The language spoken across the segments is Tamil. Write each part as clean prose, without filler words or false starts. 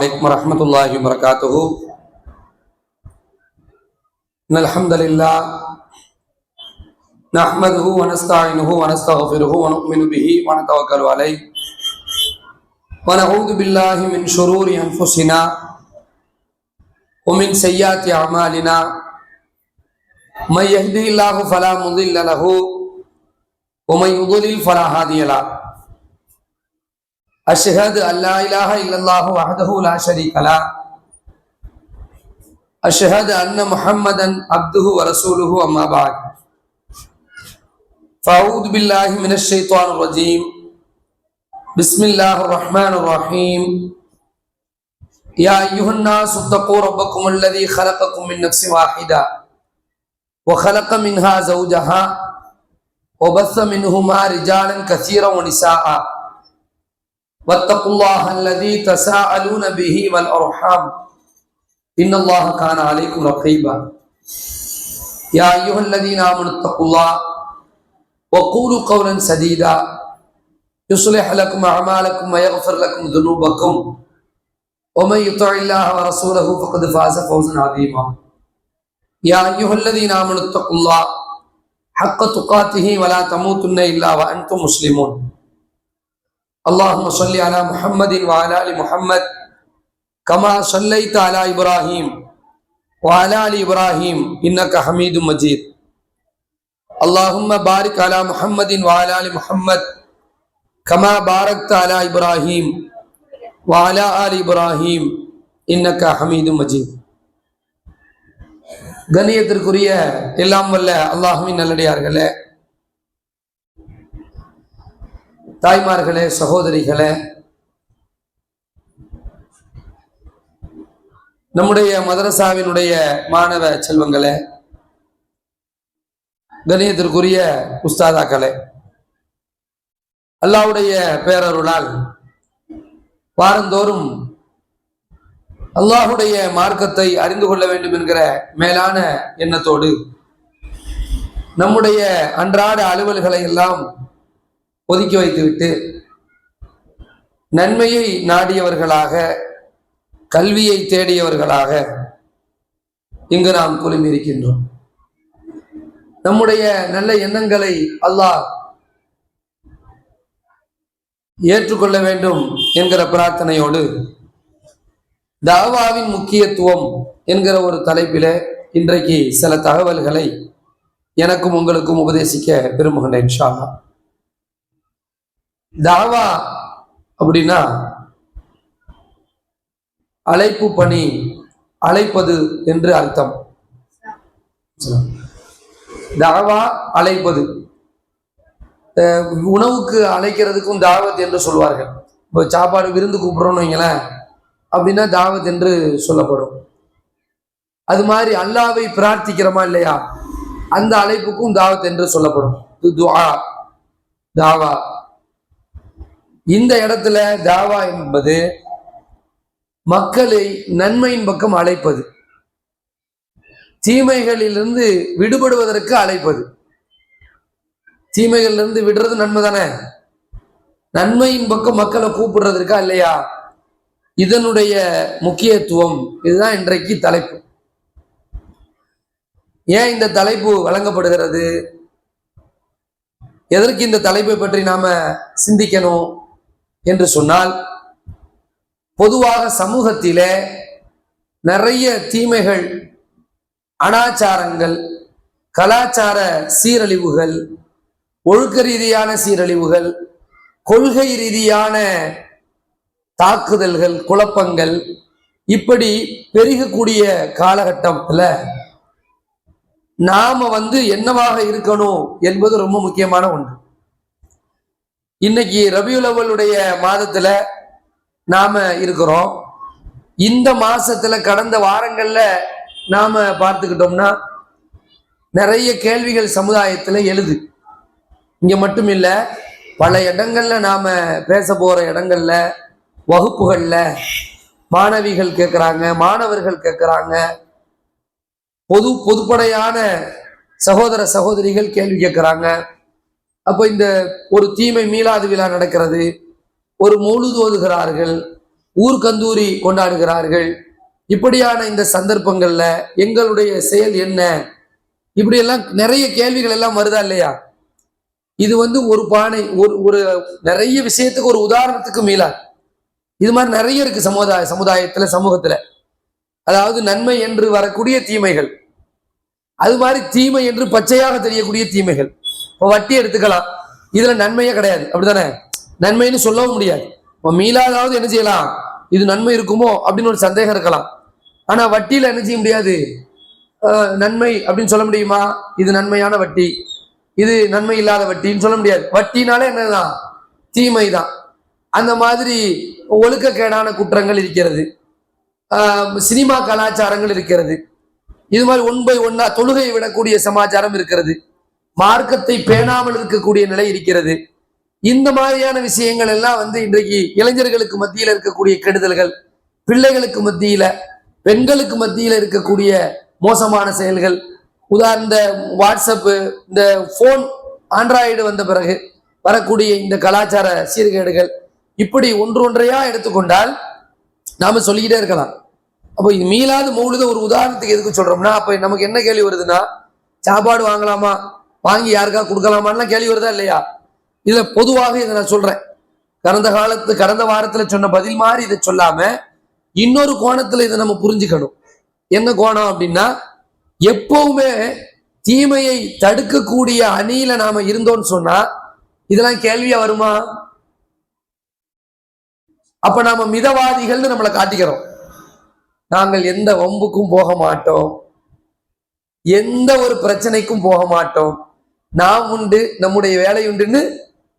عليكم ورحمة الله وبركاته. إن الحمد لله نحمده ونستعينه ونستغفره ونؤمن به ونتوكل عليه ونعوذ بالله من شرور أنفسنا ومن سيئات أعمالنا من يهده الله فلا مضل له ومن يضلل فلا هادي له. أشهد أن لا إله إلا الله وحده لا شريك له أشهد أن محمدا عبده ورسوله أما بعد فأعوذ بالله من الشيطان الرجيم بسم الله الرحمن الرحيم. يا أيها الناس اتقوا ربكم الذي خلقكم من نفس واحدة وخلق منها زوجها وبث منهما رجالا كثيرا ونساء واتقوا الله الذي تساءلون به والأرحام إن الله كان عليكم رقيبا. يا أيها الذين آمنوا اتقوا الله وقولوا قولا سديدا يصلح لكم أعمالكم ويغفر لكم ذنوبكم ومن يطع الله ورسوله فقد فاز فوزا عظيما. يا أيها الذين آمنوا اتقوا الله حق تقاته ولا تموتن إلا وأنتم مسلمون. اللهم صل على محمد وعلى آل محمد كما صليت على إبراهيم وعلى آل إبراهيم إنك حميد مجيد. اللهم بارك على محمد وعلى آل محمد كما باركت على إبراهيم وعلى آل إبراهيم إنك حميد مجيد. கண்ணியத்திற்குரிய எல்லாம் வல்ல அல்லாஹ்வின் நல்லடியார்களே, தாய்மார்களே, சகோதரிகளே, நம்முடைய மதரசாவினுடைய மாணவ செல்வங்களே, கண்ணியத்திற்குரிய உஸ்தாதாக்களே, அல்லாஹ்வுடைய பேரருளால் வாரந்தோறும் அல்லாஹ்வுடைய மார்க்கத்தை அறிந்து கொள்ள வேண்டும் என்கிற மேலான எண்ணத்தோடு நம்முடைய அன்றாட அலுவல்களை எல்லாம் ஒதுக்கி வைத்துவிட்டு நன்மையை நாடியவர்களாக, கல்வியை தேடியவர்களாக இங்கு நாம் குழுமியிருக்கின்றோம். நம்முடைய நல்ல எண்ணங்களை அல்லாஹ் ஏற்றுக்கொள்ள வேண்டும் என்கிற பிரார்த்தனையோடு தாவாவின் முக்கியத்துவம் என்கிற ஒரு தலைப்பிலே இன்றைக்கு சில தகவல்களை எனக்கும் உங்களுக்கும் உபதேசிக்க விரும்புகின்றேன் இன்ஷா அல்லாஹ். தாவா அப்படின்னா அழைப்பு பணி, அழைப்பது என்று அர்த்தம். தாவா அழைப்பது. உணவுக்கு அழைக்கிறதுக்கும் தாவத் என்று சொல்வார்கள். இப்போ சாப்பாடு விருந்து கூப்பிடுறோன்னு வைங்களேன், அப்படின்னா தாவத் என்று சொல்லப்படும். அது மாதிரி அல்லாவை பிரார்த்திக்கிறோமா இல்லையா, அந்த அழைப்புக்கும் தாவத் என்று சொல்லப்படும். துஆ, தாவா. இந்த இடத்துல தாவா என்பது மக்களை நன்மையின் பக்கம் அழைப்பது, தீமைகளிலிருந்து விடுபடுவதற்கு அழைப்பது. தீமைகளிலிருந்து விடுறது நன்மை தானே, நன்மையின் பக்கம் மக்களை கூப்பிடுறதற்கா இல்லையா, இதனுடைய முக்கியத்துவம். இதுதான் இன்றைக்கு தலைப்பு. ஏன் இந்த தலைப்பு வழங்கப்படுகிறது, எதற்கு இந்த தலைப்பை பற்றி நாம சிந்திக்கணும் என்று சொன்னால், பொதுவாக சமூகத்திலே நிறைய தீமைகள், அனாச்சாரங்கள், கலாச்சார சீரழிவுகள், ஒழுக்க ரீதியான சீரழிவுகள், கொள்கை ரீதியான தாக்குதல்கள், குழப்பங்கள் இப்படி பெருகக்கூடிய காலகட்டத்தில் நாம என்னவாக இருக்கணும் என்பது ரொம்ப முக்கியமான ஒன்று. இன்னைக்கு ரபியுல் அவ்வலுடைய மாதத்துல நாம இருக்கிறோம். இந்த மாசத்துல கடந்த வாரங்கள்ல நாம பார்த்துக்கிட்டோம்னா நிறைய கேள்விகள் சமுதாயத்துல எழுது. இங்க மட்டும் இல்ல, பல இடங்கள்ல நாம பேச போற இடங்கள்ல, வகுப்புகள்ல மாணவிகள் கேட்கிறாங்க, மாணவர்கள் கேட்கிறாங்க, பொதுப்படையான சகோதர சகோதரிகள் கேள்வி கேட்கிறாங்க. அப்போ இந்த ஒரு தீமை மீளாது விழா நடக்கிறது, ஒரு மௌலூத் ஓதுகிறார்கள், ஊர்கந்தூரி கொண்டாடுகிறார்கள். இப்படியான இந்த சந்தர்ப்பங்கள்ல எங்களுடைய செயல் என்ன? இப்படி எல்லாம் நிறைய கேள்விகள் எல்லாம் வருதா இல்லையா? இது ஒரு பானை ஒரு நிறைய விஷயத்துக்கு ஒரு உதாரணத்துக்கு மீளாது. இது மாதிரி நிறைய இருக்கு சமுதாயத்துல சமூகத்துல. அதாவது நன்மை என்று வரக்கூடிய தீமைகள், அது மாதிரி தீமை என்று பச்சையாக தெரியக்கூடிய தீமைகள். இப்போ வட்டி எடுத்துக்கலாம், இதுல நன்மையே கிடையாது, அப்படித்தானே? நன்மைன்னு சொல்லவும் முடியாது. இப்போ மீளாதாவது என்ன செய்யலாம், இது நன்மை இருக்குமோ அப்படின்னு ஒரு சந்தேகம் இருக்கலாம். ஆனா வட்டியில என்ன செய்ய முடியாது, நன்மை அப்படின்னு சொல்ல முடியுமா? இது நன்மையான வட்டி, இது நன்மை இல்லாத வட்டின்னு சொல்ல முடியாது. வட்டினாலே என்னதான், தீமை தான். அந்த மாதிரி ஒழுக்கக்கேடான குற்றங்கள் இருக்கிறது, சினிமா கலாச்சாரங்கள் இருக்கிறது, இது மாதிரி ஒன் பை ஒன்னா தொழுகையை விடக்கூடிய சமாச்சாரம் இருக்கிறது, மார்க்கத்தை பேணாமல் இருக்கக்கூடிய நிலை இருக்கிறது. இந்த மாதிரியான விஷயங்கள் எல்லாம் இன்றைக்கு இளைஞர்களுக்கு மத்தியில் இருக்கக்கூடிய கெடுதல்கள், பிள்ளைகளுக்கு மத்தியில, பெண்களுக்கு மத்தியில இருக்கக்கூடிய மோசமான செயல்கள். இந்த வாட்ஸ்அப்பு, இந்த போன், ஆண்ட்ராய்டு வந்த பிறகு வரக்கூடிய இந்த கலாச்சார சீர்கேடுகள், இப்படி ஒன்றையா எடுத்துக்கொண்டால் நாம சொல்லிக்கிட்டே இருக்கலாம். அப்போ இது மீளாது மௌலித ஒரு உதாரணத்துக்கு எதுக்கு சொல்றோம்னா, அப்ப நமக்கு என்ன கேள்வி வருதுன்னா, சாப்பாடு வாங்கலாமா, வாங்கி யாருக்கா கொடுக்கலாமான்லாம் கேள்வி வருதா இல்லையா? இதுல பொதுவாக இதை நான் சொல்றேன். கடந்த வாரத்துல சொன்ன பதில் மாதிரி இதை சொல்லாம இன்னொரு கோணத்துல இதை நம்ம புரிஞ்சுக்கணும். என்ன கோணம் அப்படின்னா, எப்பவுமே தீமையை தடுக்கக்கூடிய அணியில நாம இருந்தோம்னு சொன்னா இதெல்லாம் கேள்வியா வருமா? அப்ப நாம மிதவாதிகள்னு நம்மளை காட்டிக்கிறோம். நாங்கள் எந்த வம்புக்கும் போக மாட்டோம், எந்த ஒரு பிரச்சனைக்கும் போக மாட்டோம், நாம் உண்டு நம்முடைய வேலை உண்டுன்னு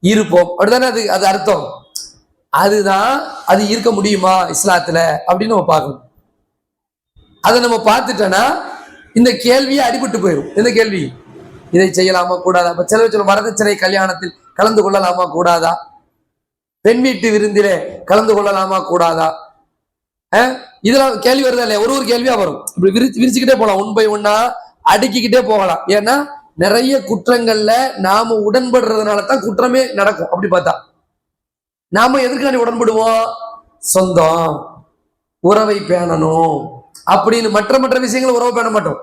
இருப்போம், அப்படிதானே? அது அர்த்தம். அதுதான், அது இருக்க முடியுமா இஸ்லாத்துல அப்படின்னு நம்ம பார்க்கணும். அதை நம்ம பார்த்துட்டோன்னா இந்த கேள்வியை அடிபட்டு போயிடும். இந்த கேள்வி, இதை செய்யலாமா கூடாதா? அப்ப சில சொல்ல வரதட்சணை கல்யாணத்தில் கலந்து கொள்ளலாமா கூடாதா, பெண் வீட்டு விருந்திலே கலந்து கொள்ளலாமா கூடாதா, இதெல்லாம் கேள்வி வருதா இல்லையா? ஒரு கேள்வியா வரும். இப்படி விரிச்சுக்கிட்டே போகலாம், ஒன் பை ஒன்னா அடுக்கிக்கிட்டே போகலாம். ஏன்னா நிறைய குற்றங்கள்ல நாம உடன்படுறதுனால தான் குற்றமே நடக்கும். அப்படி பார்த்தா நாம எதுக்காண்டி உடன்படுவோம்? சொந்தம், உறவை பேணணும் அப்படின்னு. மற்ற விஷயங்களை உறவு பேண மாட்டோம்.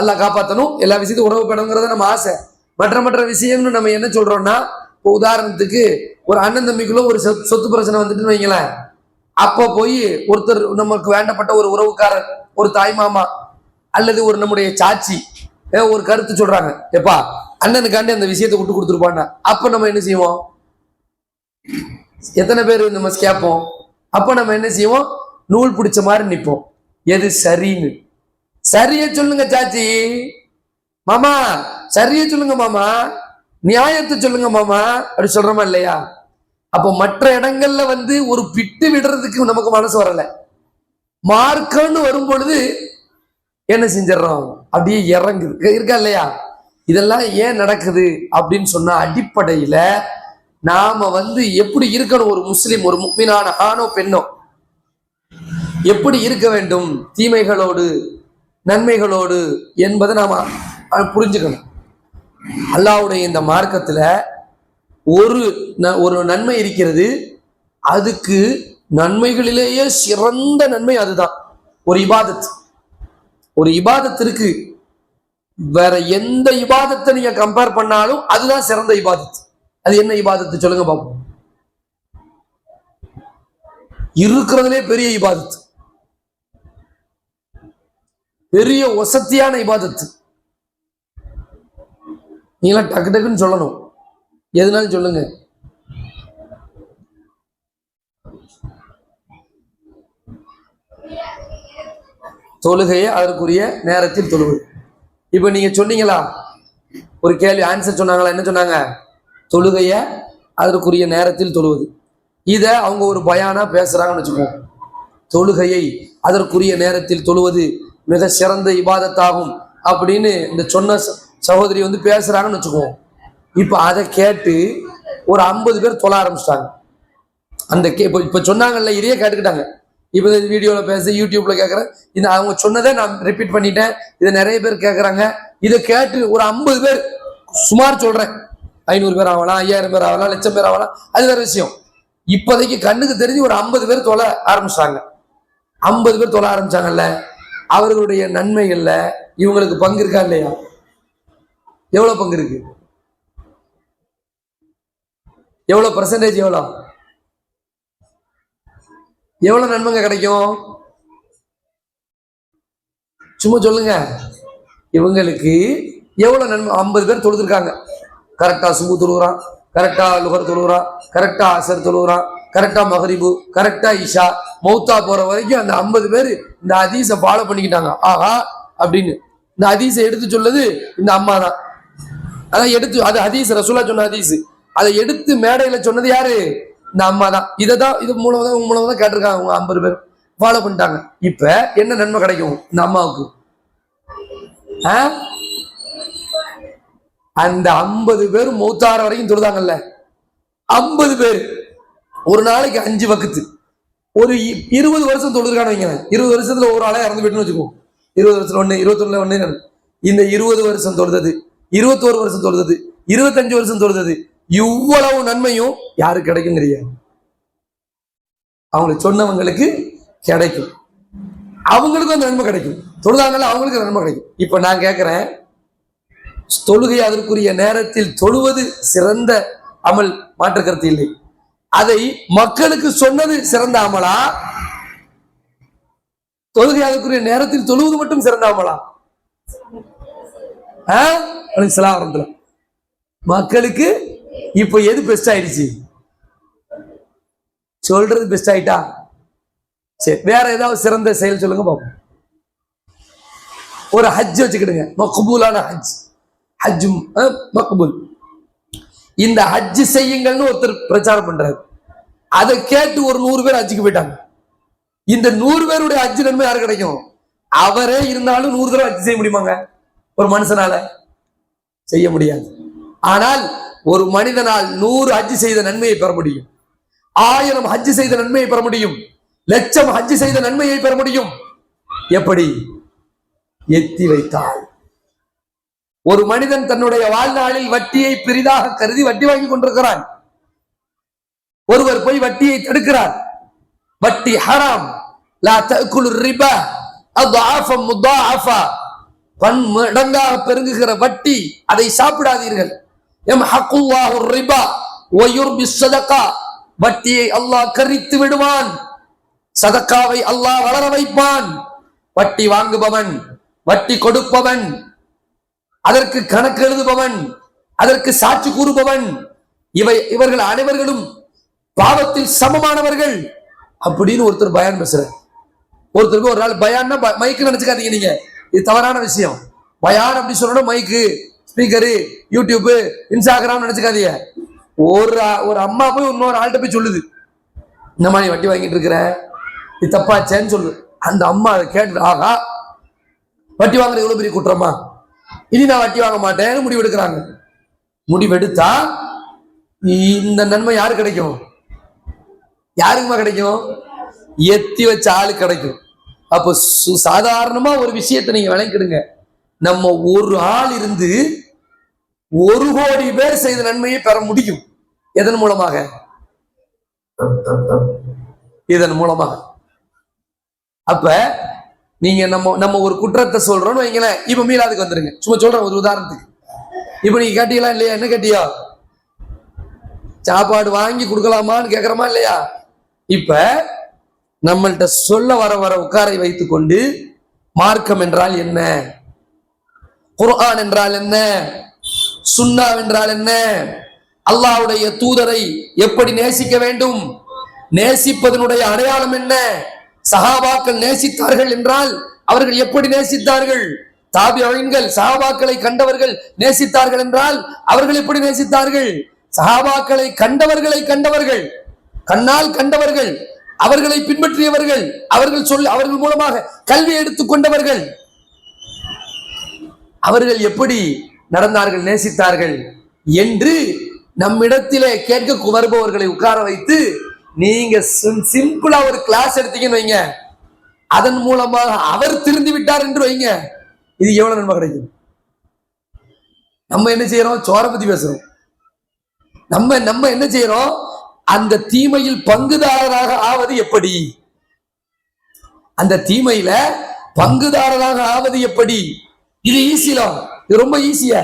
அல்லாஹ் காப்பாற்றணும், எல்லா விஷயத்தையும் உறவு பேணணுங்கிறத நம்ம ஆசை. மற்ற விஷயம்னு நம்ம என்ன சொல்றோம்னா, இப்போ உதாரணத்துக்கு ஒரு அண்ணன் தம்பிக்குள்ள ஒரு சொத்து பிரச்சனை வந்துட்டுன்னு வைங்களேன். அப்போ போய் ஒருத்தர், நமக்கு வேண்டப்பட்ட ஒரு உறவுக்காரர், ஒரு தாய் மாமா அல்லது ஒரு நம்முடைய சாட்சி ஒரு கருத்து சொல்றாங்க, எப்பா அண்ணனுக்காண்டி அந்த விஷயத்தை விட்டு கொடுத்துருப்பான்னா, அப்ப நம்ம என்ன செய்வோம்? எத்தனை பேர் நம்ம கேட்போம்? அப்ப நம்ம என்ன செய்வோம்? நூல் பிடிச்ச மாதிரி நிற்போம். எது சரின்னு? சரிய சொல்லுங்க சாச்சி, மாமா சரிய சொல்லுங்க மாமா, நியாயத்தை சொல்லுங்க மாமா, அப்படி சொல்றோமா இல்லையா? அப்ப மற்ற இடங்கள்ல ஒரு பிட்டு விடுறதுக்கு நமக்கு மனசு வரல. மார்க்கம்னு வரும் பொழுது என்ன செஞ்சிடறோம்? அப்படியே இறங்குது, இருக்கா இல்லையா? இதெல்லாம் ஏன் நடக்குது அப்படின்னு சொன்னா, அடிப்படையில நாம எப்படி இருக்கணும், ஒரு முஸ்லிம், ஒரு முக்மினான ஆணோ பெண்ணோ எப்படி இருக்க வேண்டும் தீமைகளோடு நன்மைகளோடு என்பதை நாம புரிஞ்சுக்கணும். அல்லாஹ்வுடைய இந்த மார்க்கத்துல ஒரு நன்மை இருக்கிறது, அதுக்கு நன்மைகளிலேயே சிறந்த நன்மை அதுதான் ஒரு இபாதத். ஒரு இபாதத்திற்கு வேற எந்த இபாதத்தை நீங்க கம்பேர் பண்ணாலும் அதுதான் சிறந்த இபாதத். அது என்ன இபாதத்து சொல்லுங்க பாப்போம்? இருக்கிறதுலே பெரிய இபாதத், பெரிய வசதியான இபாதத்து. நீங்களா டக்கு டக்குன்னு சொல்லணும், எதுனாலும் சொல்லுங்க. தொழுகையை அதற்குரிய நேரத்தில் தொழுவது. இப்ப நீங்க சொன்னீங்களா, ஒரு கேள்வி ஆன்சர் சொன்னாங்களா? என்ன சொன்னாங்க? தொழுகைய அதற்குரிய நேரத்தில் தொழுவது. இத அவங்க ஒரு பயானா பேசுறாங்கன்னு வச்சுக்கோங்க. தொழுகையை அதற்குரிய நேரத்தில் தொழுவது மிக சிறந்த இபாதத்தாகும் அப்படின்னு இந்த சொன்ன சகோதரி பேசுறாங்கன்னு வச்சுக்குவோம். இப்ப அதை கேட்டு ஒரு 50 பேர் தொழ ஆரம்பிச்சிட்டாங்க. அந்த இப்ப சொன்னாங்கல்ல, இதையே கேட்டுக்கிட்டாங்க. இப்ப வீடியோல பேச, யூடியூப்ல கேட்கறேன், இந்த அவங்க சொன்னதை நான் ரிப்பீட் பண்ணிட்டேன். இதை நிறைய பேர் கேட்கறாங்க. இதை கேட்டு ஒரு 50 பேர், சுமார் சொல்றேன், 500 பேர் ஆகலாம், 5000 பேர் ஆகலாம், 1,00,000 பேர் ஆகலாம், அது வேற விஷயம். இப்போதைக்கு கண்ணுக்கு தெரிஞ்சு ஒரு 50 பேர் தொலை ஆரம்பிச்சாங்க. 50 பேர் தொலை ஆரம்பிச்சாங்கல்ல, அவர்களுடைய நன்மைகள்ல இவங்களுக்கு பங்கு இருக்கா இல்லையா? எவ்வளவு பங்கு இருக்கு? எவ்வளவு பெர்சன்டேஜ்? எவ்வளவு நன்மைங்க கிடைக்கும்? சும்மா சொல்லுங்க. இவங்களுக்கு எவ்வளவு நன்மை? 50 பேர் தொழுதுருக்காங்க. கரெக்டா சுபு தொழுகிறான், கரெக்டா லுகர் தொழுகிறான், கரெக்டா அசர் தொழுகிறான், கரெக்டா மகரிபு, கரெக்டா இஷா, மௌத்தா போற வரைக்கும் அந்த 50 பேர் இந்த ஹதீஸை ஃபாலோ பண்ணிக்கிட்டாங்க. ஆஹா அப்படின்னு இந்த ஹதீஸை எடுத்து சொல்லுது இந்த அம்மா தான். அதான் எடுத்து, அது ஹதீஸ், ரசூலுல்லாஹ் சொன்ன ஹதீஸ். அதை எடுத்து மேடையில சொன்னது யாரு? இந்த அம்மா தான். இது மூலம் தான் கேட்டிருக்காங்க. அவங்க 50 பேர் ஃபாலோ பண்ணிட்டாங்க. இப்ப என்ன நன்மை கிடைக்கும் இந்த அம்மாவுக்கு? அந்த 50 பேர் மௌத்தார வரைக்கும் தொழுதாங்கல்ல, 50 பேர் ஒரு நாளைக்கு 5 வக்து, ஒரு 20 வருஷம் தொழுதுக்கான வைங்க. 20 வருஷத்துல ஒரு ஆளா இறந்து போயிட்டுன்னு வச்சுக்கோ. 20 வருஷத்துல 1, 21 1. இந்த 20 வருஷம் தொழுதது, 21 வருஷம் தொழுதது, 25 வருஷம் தொழுதது, இவ்வளவு நன்மையும் யாருக்கு கிடைக்கும் தெரியாது. அவங்களுக்கு சொன்னவங்களுக்கு கிடைக்கும், அவங்களுக்கும் அந்த நன்மை கிடைக்கும். தொழுதாங்கல்ல, அவங்களுக்கு நன்மை கிடைக்கும். இப்ப நான் கேட்கிறேன், தொழுகை அதற்குரிய நேரத்தில் தொழுவது சிறந்த அமல், மாற்று கருத்து இல்லை. அதை மக்களுக்கு சொன்னது சிறந்த அமலா? தொழுகை அதற்குரிய நேரத்தில் தொழுவது மட்டும் சிறந்த அமலா? மக்களுக்கு இப்ப எது பெஸ்ட் ஆயிடுச்சு? சொல்றது பெஸ்ட் ஆயிட்டா? சரி, வேற ஏதாவது சிறந்த செயல் சொல்லுங்க பாப்போம். ஒரு ஹஜ் வச்சுக்கிடுங்க, மக்பூலான ஹஜ். ஹஜ்ஜும் மக்பூல். இந்த ஹஜ் செய்யுங்கள்னு ஒருத்தர் பிரச்சாரம் பண்றாரு. அதை கேட்டு ஒரு 100 பேர் ஹஜ்ஜுக்கு போயிட்டாங்க. இந்த 100 பேருடைய ஹஜ் நன்மை யாரு கிடைக்கும்? அவரே இருந்தாலும் 100 தடவை ஹஜ் செய்ய முடியுமாங்க? ஒரு மனுஷனால செய்ய முடியாது. ஆனால் ஒரு மனிதனால் 100 ஹஜ் செய்த நன்மையை பெற முடியும், 1000 ஹஜ் செய்த நன்மையை பெற முடியும், 1,00,000 ஹஜ் செய்த நன்மையை பெற முடியும். எப்படி? எத்தி வைத்தால். ஒரு மனிதன் தன்னுடைய வாழ்நாளில் வட்டியை பெரிதாக கருதி வட்டி வாங்கி கொண்டிருக்கிறான். ஒருவர் போய் வட்டியை தடுக்கிறார். வட்டி ஹராம், லா தஅகுலு ரிபா அضعافا مضاعفا, பன்மடங்காக பெருகுகிற வட்டி, அதை சாப்பிடாதீர்கள். யம்ஹகுல்லாஹு ரிபா வ யுர்பி ஸதகா, வட்டியை அல்லாஹ் கரித்து விடுவான், சதக்காவை அல்லாஹ் வளர வைப்பான். வட்டி வாங்குபவன், வட்டி கொடுப்பவன், அதற்கு கணக்கு எழுதுபவன், அதற்கு சாட்சி கூறுபவன், இவர்கள் அனைவர்களும் பாவத்தில் சமமானவர்கள் அப்படின்னு ஒருத்தர் பயான் பேசுறார். ஒருத்தருக்கு ஒரு நாள் பயான்னா மைக்கு நினைச்சுக்காதீங்க நீங்க, இது தவறான விஷயம். பயான் அப்படி சொல்லணும், மைக்கு, ஸ்பீக்கரு, யூடியூப், இன்ஸ்டாகிராம் நினைச்சுக்காதீங்க. ஒரு அம்மா போய் இன்னொரு ஆள்கிட்ட போய் சொல்லுது, இந்த மாதிரி வட்டி வாங்கிட்டு இருக்கிற, இது தப்பாச்சேன்னு சொல்லு. அந்த அம்மா அதை கேட்டு, ஆகா வட்டி வாங்குறது எவ்வளவு பெரிய குற்றமா, இனி நான் வட்டி வாங்க மாட்டேன்னு முடிவெடுக்கிறாங்க. முடிவெடுத்தா இந்த நன்மை யாரு கிடைக்கும்? யாருக்குமா கிடைக்கும்? எத்தி வச்ச ஆளு கிடைக்கும். அப்போ சாதாரணமா ஒரு விஷயத்தை நீங்க விளக்கிடுங்க. நம்ம ஒரு ஆள் இருந்து 1 கோடி பேர் செய்த நன்மையை பெற முடியும். எதன் மூலமாக? இதன் மூலமாக. அப்ப நீங்க நம்ம ஒரு குற்றத்தை சொல்றோம்னு வைங்களேன். இப்ப மீளாதுக்கு வந்துருங்க. சும்மா சொல்றேன் ஒரு உதாரணத்துக்கு. இப்ப நீங்க கேட்டீங்களா இல்லையா? என்ன கேட்டியா? சாப்பாடு வாங்கி கொடுக்கலாமான்னு கேட்கறமா இல்லையா? இப்ப நம்மள்கிட்ட சொல்ல வர உட்காரை வைத்துக் கொண்டு, மார்க்கம் என்றால் என்ன, குர்ஆன் என்றால் என்ன, சுன்னா என்றால் என்ன, அல்லாஹ்வுடைய தூதரை எப்படி நேசிக்க வேண்டும், நேசிப்பதனுடைய அடையாளம் என்ன, சஹாபாக்கள் நேசித்தார்கள் என்றால் அவர்கள் எப்படி நேசித்தார்கள், தாபிஈன்கள் சஹாபாக்களை கண்டவர்கள் நேசித்தார்கள் என்றால் அவர்கள் எப்படி நேசித்தார்கள், சஹாபாக்களை கண்டவர்கள் கண்ணால் கண்டவர்கள், அவர்களை பின்பற்றியவர்கள், அவர்கள் மூலமாக கல்வி எடுத்துக் கொண்டவர்கள், அவர்கள் எப்படி நடந்தார்கள், நேசித்தார்கள் என்று நம்மிடத்திலே கேட்க வருபவர்களை உட்கார வைத்து நீங்க சிம்பிளா ஒரு கிளாஸ் எடுத்தீங்கன்னு வைங்க, அதன் மூலமாக அவர் திருந்து விட்டார் என்று வைங்க, இது எவ்வளவு நன்மை கிடைக்கும்? நம்ம என்ன செய்யறோம்? சோரை பத்தி பேசுறோம். நம்ம என்ன செய்யறோம்? அந்த தீமையில் பங்குதாரராக ஆவது எப்படி? அந்த தீமையில பங்குதாரராக ஆவது எப்படி? இது ஈஸியா, இது ரொம்ப ஈஸியா.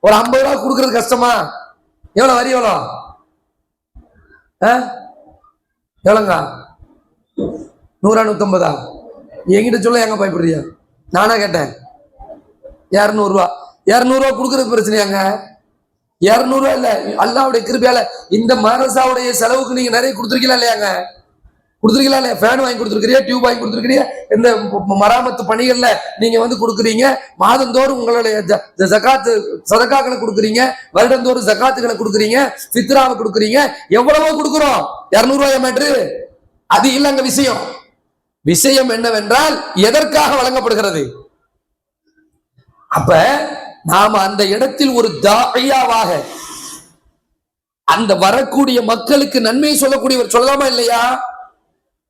ஒரு 50 ரூபா கொடுக்கறது கஷ்டமா? எவ்வளவு வரி? எவ்வளோங்க? 100 150? என்கிட்ட சொல்ல எங்க பயப்படுறியா? நானா கேட்டேன். 200 ரூபா. 200 ரூபா கொடுக்கறது பிரச்சனையாங்க? 200 ரூபா இல்ல, அல்லாஹ்வுடைய கிருபையால இந்த மதரசாவுடைய செலவுக்கு நீங்க நிறைய கொடுத்துருக்கீங்களா இல்லையாங்க? கொடுத்துருக்கீங்களா இல்லையா? ஃபேன் வாங்கி கொடுத்துருக்கிறீங்க, டியூப் வாங்கி கொடுத்துருக்கிறீங்க, இந்த மராமத்து பணிகள்ல நீங்க வந்து கொடுக்குறீங்க. மாதந்தோறும் உங்களுடைய ஜகாத்து சதகாக்களை கொடுக்குறீங்க, வருடந்தோறும் ஜகாத்துகளை கொடுக்குறீங்க, ஃபித்ராவை கொடுக்குறீங்க. எவ்வளவோ கொடுக்குறோம். 200 ரூபாய் மேட்ரு அது இல்லைங்க. விஷயம் என்னவென்றால் எதற்காக வழங்கப்படுகிறது? அப்ப நாம அந்த இடத்தில் ஒரு தாயியாவாக அந்த வரக்கூடிய மக்களுக்கு நன்மையை சொல்லக்கூடியவர் சொல்லலாமா இல்லையா?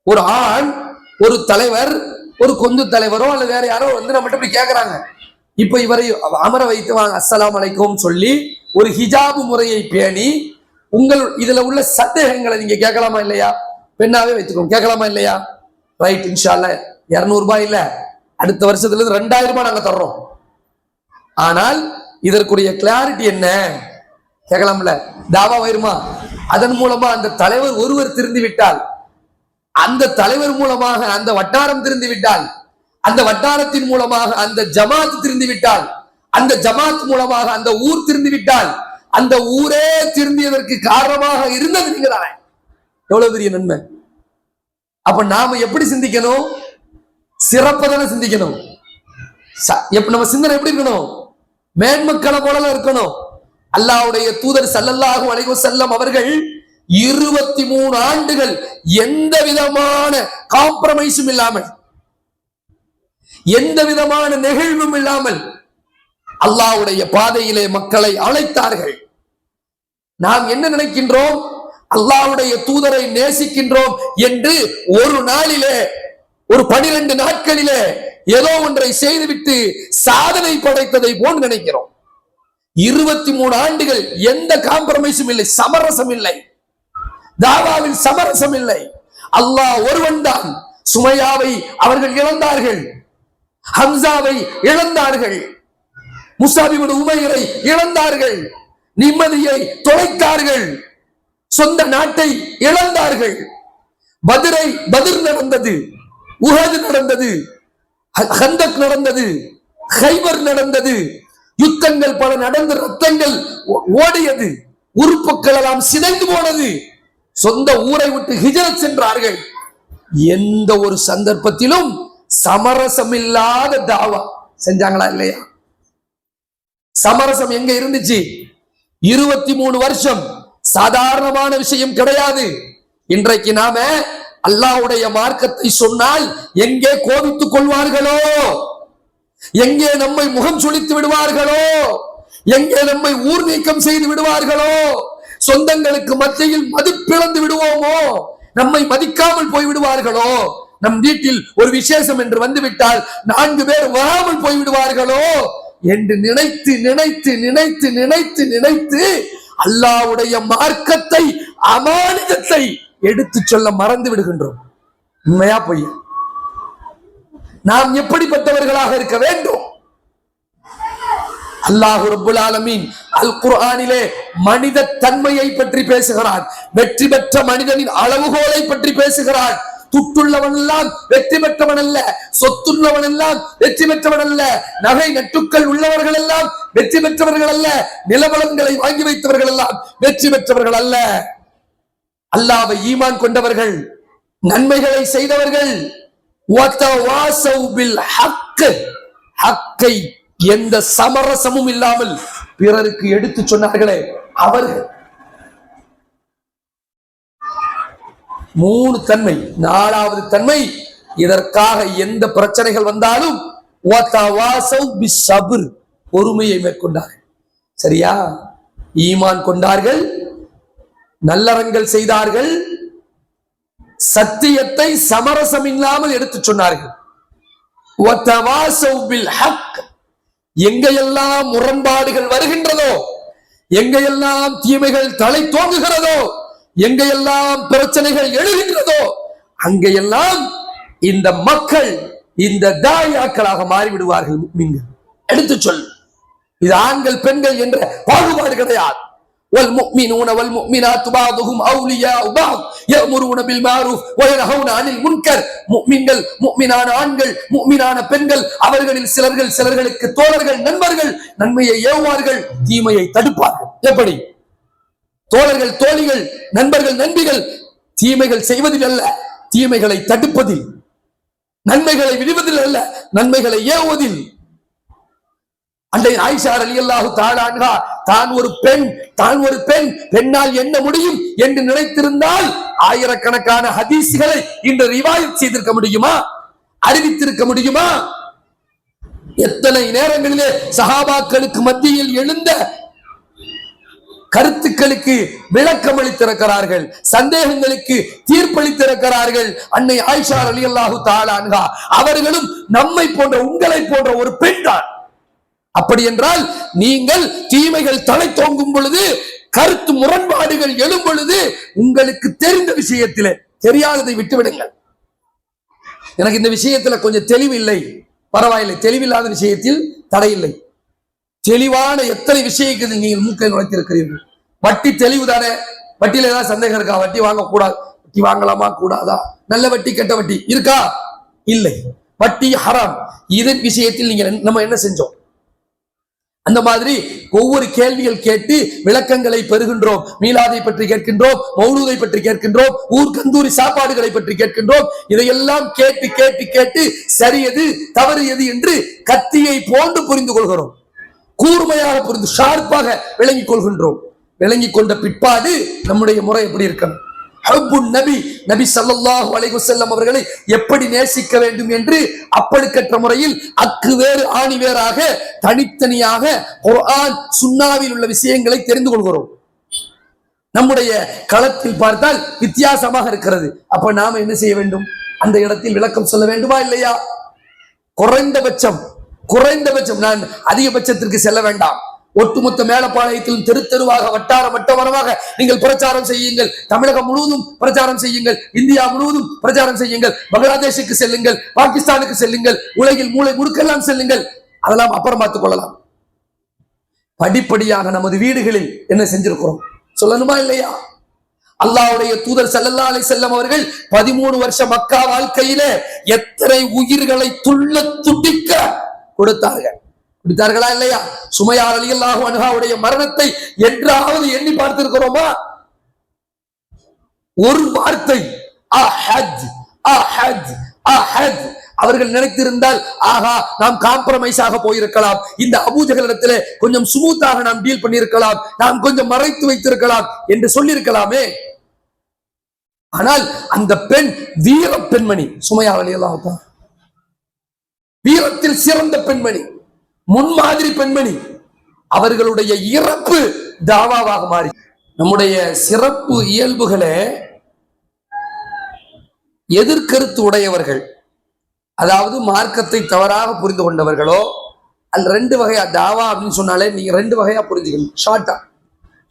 ஒரு ஆண், ஒரு தலைவர், ஒரு கொந்து தலைவரோ அல்லது வேற யாரோ வந்து நம்மகிட்ட இப்படி கேட்கறாங்க. இப்ப இவரை அமர வைத்து வாங்க, அஸ்ஸலாமு அலைக்கும் சொல்லி ஒரு ஹிஜாபு முறையை பேணி உங்கள் இதுல உள்ள சந்தேகங்களை நீங்க கேட்கலாமா இல்லையா? பெண்ணாவே வைத்துக்கோங்க, கேட்கலாமா இல்லையா? ரைட், இன்ஷா அல்லாஹ் 200 ரூபாய் இல்ல, அடுத்த வருஷத்துல இருந்து 2000 ரூபாய் நாங்க தர்றோம். ஆனால் இதற்குரிய கிளாரிட்டி என்ன கேட்கலாம்ல? தாவா வருமா? அதன் மூலமா அந்த தலைவர் ஒருவர் திருந்து விட்டால், அந்த தலைவர் மூலமாக அந்த வட்டாரம் திருந்து விட்டால், அந்த வட்டாரத்தின் மூலமாக அந்த ஜமாத் திருந்து விட்டால், அந்த ஜமாத் மூலமாக அந்த ஊர் திருந்து விட்டால், அந்த ஊரே திருந்தியதற்கு காரணமாக இருந்தது நீங்க தானே. எவ்வளவு பெரிய நன்மை. அப்ப நாம எப்படி சிந்திக்கணும்? சிறப்பதான சிந்திக்கணும். நம்ம சிந்தனை எப்படி இருக்கணும்? மேன்மக்களை போல இருக்கணும். அல்லாஹ்வுடைய தூதர் ஸல்லல்லாஹு அலைஹி வஸல்லம் அவர்கள் 23 ஆண்டுகள் எந்த விதமான காம்ப்ரமைஸும் இல்லாமல், எந்த விதமான நெகிழ்வும் இல்லாமல் அல்லாஹ்வுடைய பாதையிலே மக்களை அழைத்தார்கள். நாம் என்ன நினைக்கின்றோம்? அல்லாஹ்வுடைய தூதரை நேசிக்கின்றோம் என்று ஒரு நாளிலே, ஒரு 12 நாட்களிலே ஏதோ ஒன்றை செய்துவிட்டு சாதனை படைத்ததை போன்று நினைக்கிறோம். 23 ஆண்டுகள் எந்த காம்ப்ரமைஸும் இல்லை, சமரசம் இல்லை, தாவாவில் சமரசம் இல்லை. அல்லாஹ் ஒருவன் தான். சுமையாவை அவர்கள் இழந்தார்கள், ஹம்சாவை இழந்தார்கள், முஸாப் இப்னு உமைரை இழந்தார்கள், நிம்மதியை தொலைத்தார்கள், சொந்த நாட்டை இழந்தார்கள். பத்ர் நடந்தது, உஹது நடந்தது, ஹந்தக் நடந்தது, ஹைபர் நடந்தது, யுத்தங்கள் பல நடந்து ரத்தங்கள் ஓடியது, உறுப்புகள் எல்லாம் சிதைந்து போனது, சொந்த ஊரை விட்டு ஹிஜ்ரத் சென்றார்கள். எந்த ஒரு சந்தர்ப்பத்திலும் சமரசம் இல்லாத தாவா செஞ்சாங்களா இல்லையா? சமரசம் எங்க இருந்துச்சு? 23 வருஷம் சாதாரணமான விஷயம் கிடையாது. இன்றைக்கு நாம அல்லாஹ்வுடைய மார்க்கத்தை சொன்னால் எங்கே கோபித்துக் கொள்வார்களோ, எங்கே நம்மை முகம் சுளித்து விடுவார்களோ, எங்கே நம்மை ஊர் நீக்கம் செய்து விடுவார்களோ, சொந்தங்களுக்கு மத்தியில் மதிப்பிழந்து விடுவோமோ, நம்மை மதிக்காமல் போய் விடுவார்களோ, நம் வீட்டில் ஒரு விசேஷம் என்று வந்துவிட்டால் 4 பேர் வராமல் போய் விடுவார்களோ என்று நினைத்து நினைத்து நினைத்து நினைத்து நினைத்து அல்லாஹ்வுடைய மார்க்கத்தை, அமானிதத்தை எடுத்து சொல்ல மறந்து விடுகின்றோம். உண்மையா பொய்யா? நாம் எப்படிப்பட்டவர்களாக இருக்க வேண்டும்? அல்லாஹ் ரப்புல் ஆலமீன் அல் குர்ஆனிலே மனித தன்மையை பற்றி பேசுகிறான். வெற்றி பெற்ற மனிதனின் அளவுகோலை பற்றி பேசுகிறான். துட்டுள்ளவன் எல்லாம் வெற்றி பெற்றவன் அல்ல, சொத்துள்ளவன் எல்லாம் வெற்றி பெற்றவன் அல்ல, நகை நட்டுக்கள் உள்ளவர்கள் எல்லாம் வெற்றி பெற்றவர்கள் அல்ல, நிலவளங்களை வாங்கி வைத்தவர்கள் எல்லாம் வெற்றி பெற்றவர்கள் அல்ல. அல்லாஹ்வை ஈமான் கொண்டவர்கள், நன்மைகளை செய்தவர்கள், ஹக்கை எந்த சமரசமும் இல்லாமல் பிறருக்கு எடுத்து சொன்னார்களே அவர்கள். 3 தன்மை. 4வது தன்மை, இதற்காக எந்த பிரச்சனைகள் வந்தாலும் பொறுமையை மேற்கொண்டார்கள். சரியா? ஈமான் கொண்டார்கள், நல்லறங்கள் செய்தார்கள், சத்தியத்தை சமரசம் இல்லாமல் எடுத்து சொன்னார்கள். எங்கையெல்லாம் முரண்பாடுகள் வருகின்றதோ, எங்கையெல்லாம் தீமைகள் தலை தோங்குகிறதோ, எங்கெல்லாம் பிரச்சனைகள் எழுகின்றதோ அங்கெல்லாம் இந்த மக்கள் இந்த தாயாக்களாக மாறிவிடுவார்கள். முஃமின்கள் எடுத்து சொல். இது ஆண்கள் பெண்கள் என்ற பாகுபாடு கிடையாது. والمؤمنون والمؤمنات بعضهم أولياء بعض يأمرون بالمعروف وينهون عن المنكر. முஃமின்கள் முஃமினான ஆண்கள் முஃமினான பெண்கள் அவர்களில் சிலர்களுக்கு தோழர்கள் நண்பர்கள், நன்மையை ஏவுவார்கள் தீமையை தடுப்பார்கள். எப்படி? தோழர்கள் தோழிகள், நண்பர்கள் நண்பிகள், தீமைகள் செய்வதில் அல்ல தீமைகளை தடுப்பதில், நன்மைகளை விடுவதில் அல்ல நன்மைகளை ஏவுவதில். அன்றை ஆயிஷா ரலியல்லாஹு தஆலா அன்ஹா தான் ஒரு பெண் பெண்ணால் என்ன முடியும் என்று நினைத்திருந்தால் ஆயிரக்கணக்கான ஹதீஸ்களை இன்று ரிவாயத் செய்திருக்க முடியுமா? அறிவித்திருக்க முடியுமா? எத்தனை நேரங்களிலே சஹாபாக்களுக்கு மத்தியில் எழுந்த கருத்துக்களுக்கு விளக்கம் அளித்திருக்கிறார்கள், சந்தேகங்களுக்கு தீர்ப்பளித்திருக்கிறார்கள். அன்னை ஆயிஷா ரலியல்லாஹு தஆலா அன்ஹா அவர்களும் நம்மை போன்ற உங்களை போன்ற ஒரு பெண் தான். அப்படி என்றால் நீங்கள் தீமைகள் தலை தோங்கும் பொழுது, கருத்து முரண்பாடுகள் எழும் பொழுது, உங்களுக்கு தெரிந்த விஷயத்திலே தெரியாததை விட்டுவிடுங்கள். எனக்கு இந்த விஷயத்துல கொஞ்சம் தெளிவில்லை, பரவாயில்லை, தெளிவில்லாத விஷயத்தில் தடையில்லை. தெளிவான எத்தனை விஷயங்கள் நீங்கள் மூக்கை நுழைத்திருக்கிறீர்கள். வட்டி தெளிவு தானே? வட்டியில ஏதாவது சந்தேகம் இருக்கா? வட்டி வாங்கக்கூடாது, வட்டி வாங்கலாமா கூடாதா, நல்ல வட்டி கெட்ட வட்டி இருக்கா? இல்லை. வட்டி ஹராம். இதன் விஷயத்தில் நீங்க நம்ம என்ன செஞ்சோம்? அந்த மாதிரி ஒவ்வொரு கேள்விகள் கேட்டு விளக்கங்களை பெறுகின்றோம். மீலாதை பற்றி கேட்கின்றோம், மௌலூதை பற்றி கேட்கின்றோம், ஊர் கந்தூரி சாப்பாடுகளை பற்றி கேட்கின்றோம். இதையெல்லாம் கேட்டு கேட்டு கேட்டு சரி எது தவறு எது என்று கத்தியை போன்று புரிந்து கொள்கிறோம். கூர்மையாக புரிந்து ஷார்ப்பாக விளங்கிக் கொள்கின்றோம். விளங்கிக் கொண்ட பிற்பாடு நம்முடைய முறை எப்படி இருக்கணும்? நபி ஸல்லல்லாஹு அலைஹி வஸல்லம் அவர்களை எப்படி நேசிக்க வேண்டும் என்று அப்படிக்கற்ற முறையில் அக்கு வேறு ஆணி வேறாக தனித்தனியாக குர்ஆன் சுன்னாவில் உள்ள விஷயங்களை தெரிந்து கொள்கிறோம். நம்முடைய களத்தில் பார்த்தால் வித்தியாசமாக இருக்கிறது. அப்ப நாம என்ன செய்ய வேண்டும்? அந்த இடத்தில் விளக்கம் சொல்ல வேண்டுமா இல்லையா? குறைந்தபட்சம் நான் அதிகபட்சத்திற்கு செல்ல வேண்டாம். ஒட்டுமொத்த மேலப்பாளையத்திலும் தெரு தெருவாக வட்டார வட்டவரமாக நீங்கள் பிரச்சாரம் செய்யுங்கள். தமிழகம் முழுவதும் பிரச்சாரம் செய்யுங்கள், இந்தியா முழுவதும் பிரச்சாரம் செய்யுங்கள், பங்களாதேஷுக்கு செல்லுங்கள், பாகிஸ்தானுக்கு செல்லுங்கள், உலகில் மூளை முடுக்கெல்லாம் செல்லுங்கள். அதெல்லாம் அப்புறம் பார்த்துக் கொள்ளலாம். படிப்படியாக நமது வீடுகளில் என்ன செஞ்சிருக்கிறோம் சொல்லணுமா இல்லையா? அல்லாஹ்வுடைய தூதர் ஸல்லல்லாஹு அலைஹி வஸல்லம் அவர்கள் 13 வருஷ மக்கா வாழ்க்கையிலே எத்தனை உயிர்களை துள்ள துடிக்க கொடுத்தார்களா இல்லையா? சுமையா ரலியல்லாஹு அன்ஹாவுடைய மரணத்தை என்றாவது எண்ணி பார்த்திருக்கிறோமா? ஒரு வார்த்தை அஹத் அஹத் அஹத் அவர்கள் நினைத்திருந்தால் ஆகா நாம் காம்ப்ரமைஸ் ஆக போயிருக்கலாம், இந்த அபூஜஹலிடத்திலே கொஞ்சம் ஸ்மூத்தாக நாம் டீல் பண்ணியிருக்கலாம், நாம் கொஞ்சம் மறைத்து வைத்திருக்கலாம் என்று சொல்லியிருக்கலாமே. ஆனால் அந்த பெண் வீர பெண்மணி சுமையா ரலியல்லாஹு அன்ஹா, வீரத்தில் சிறந்த பெண்மணி, முன்மாதிரி பெண்மணி. அவர்களுடைய இறப்பு தாவாவாக மாறி நம்முடைய சிறப்பு இயல்புகளை எதிர்கருத்து உடையவர்கள், அதாவது மார்க்கத்தை தவறாக புரிந்து கொண்டவர்களோ, அது 2 வகையா தாவா அப்படின்னு சொன்னாலே நீங்க 2 வகையா புரிஞ்சுக்கணும். ஷார்ட்டா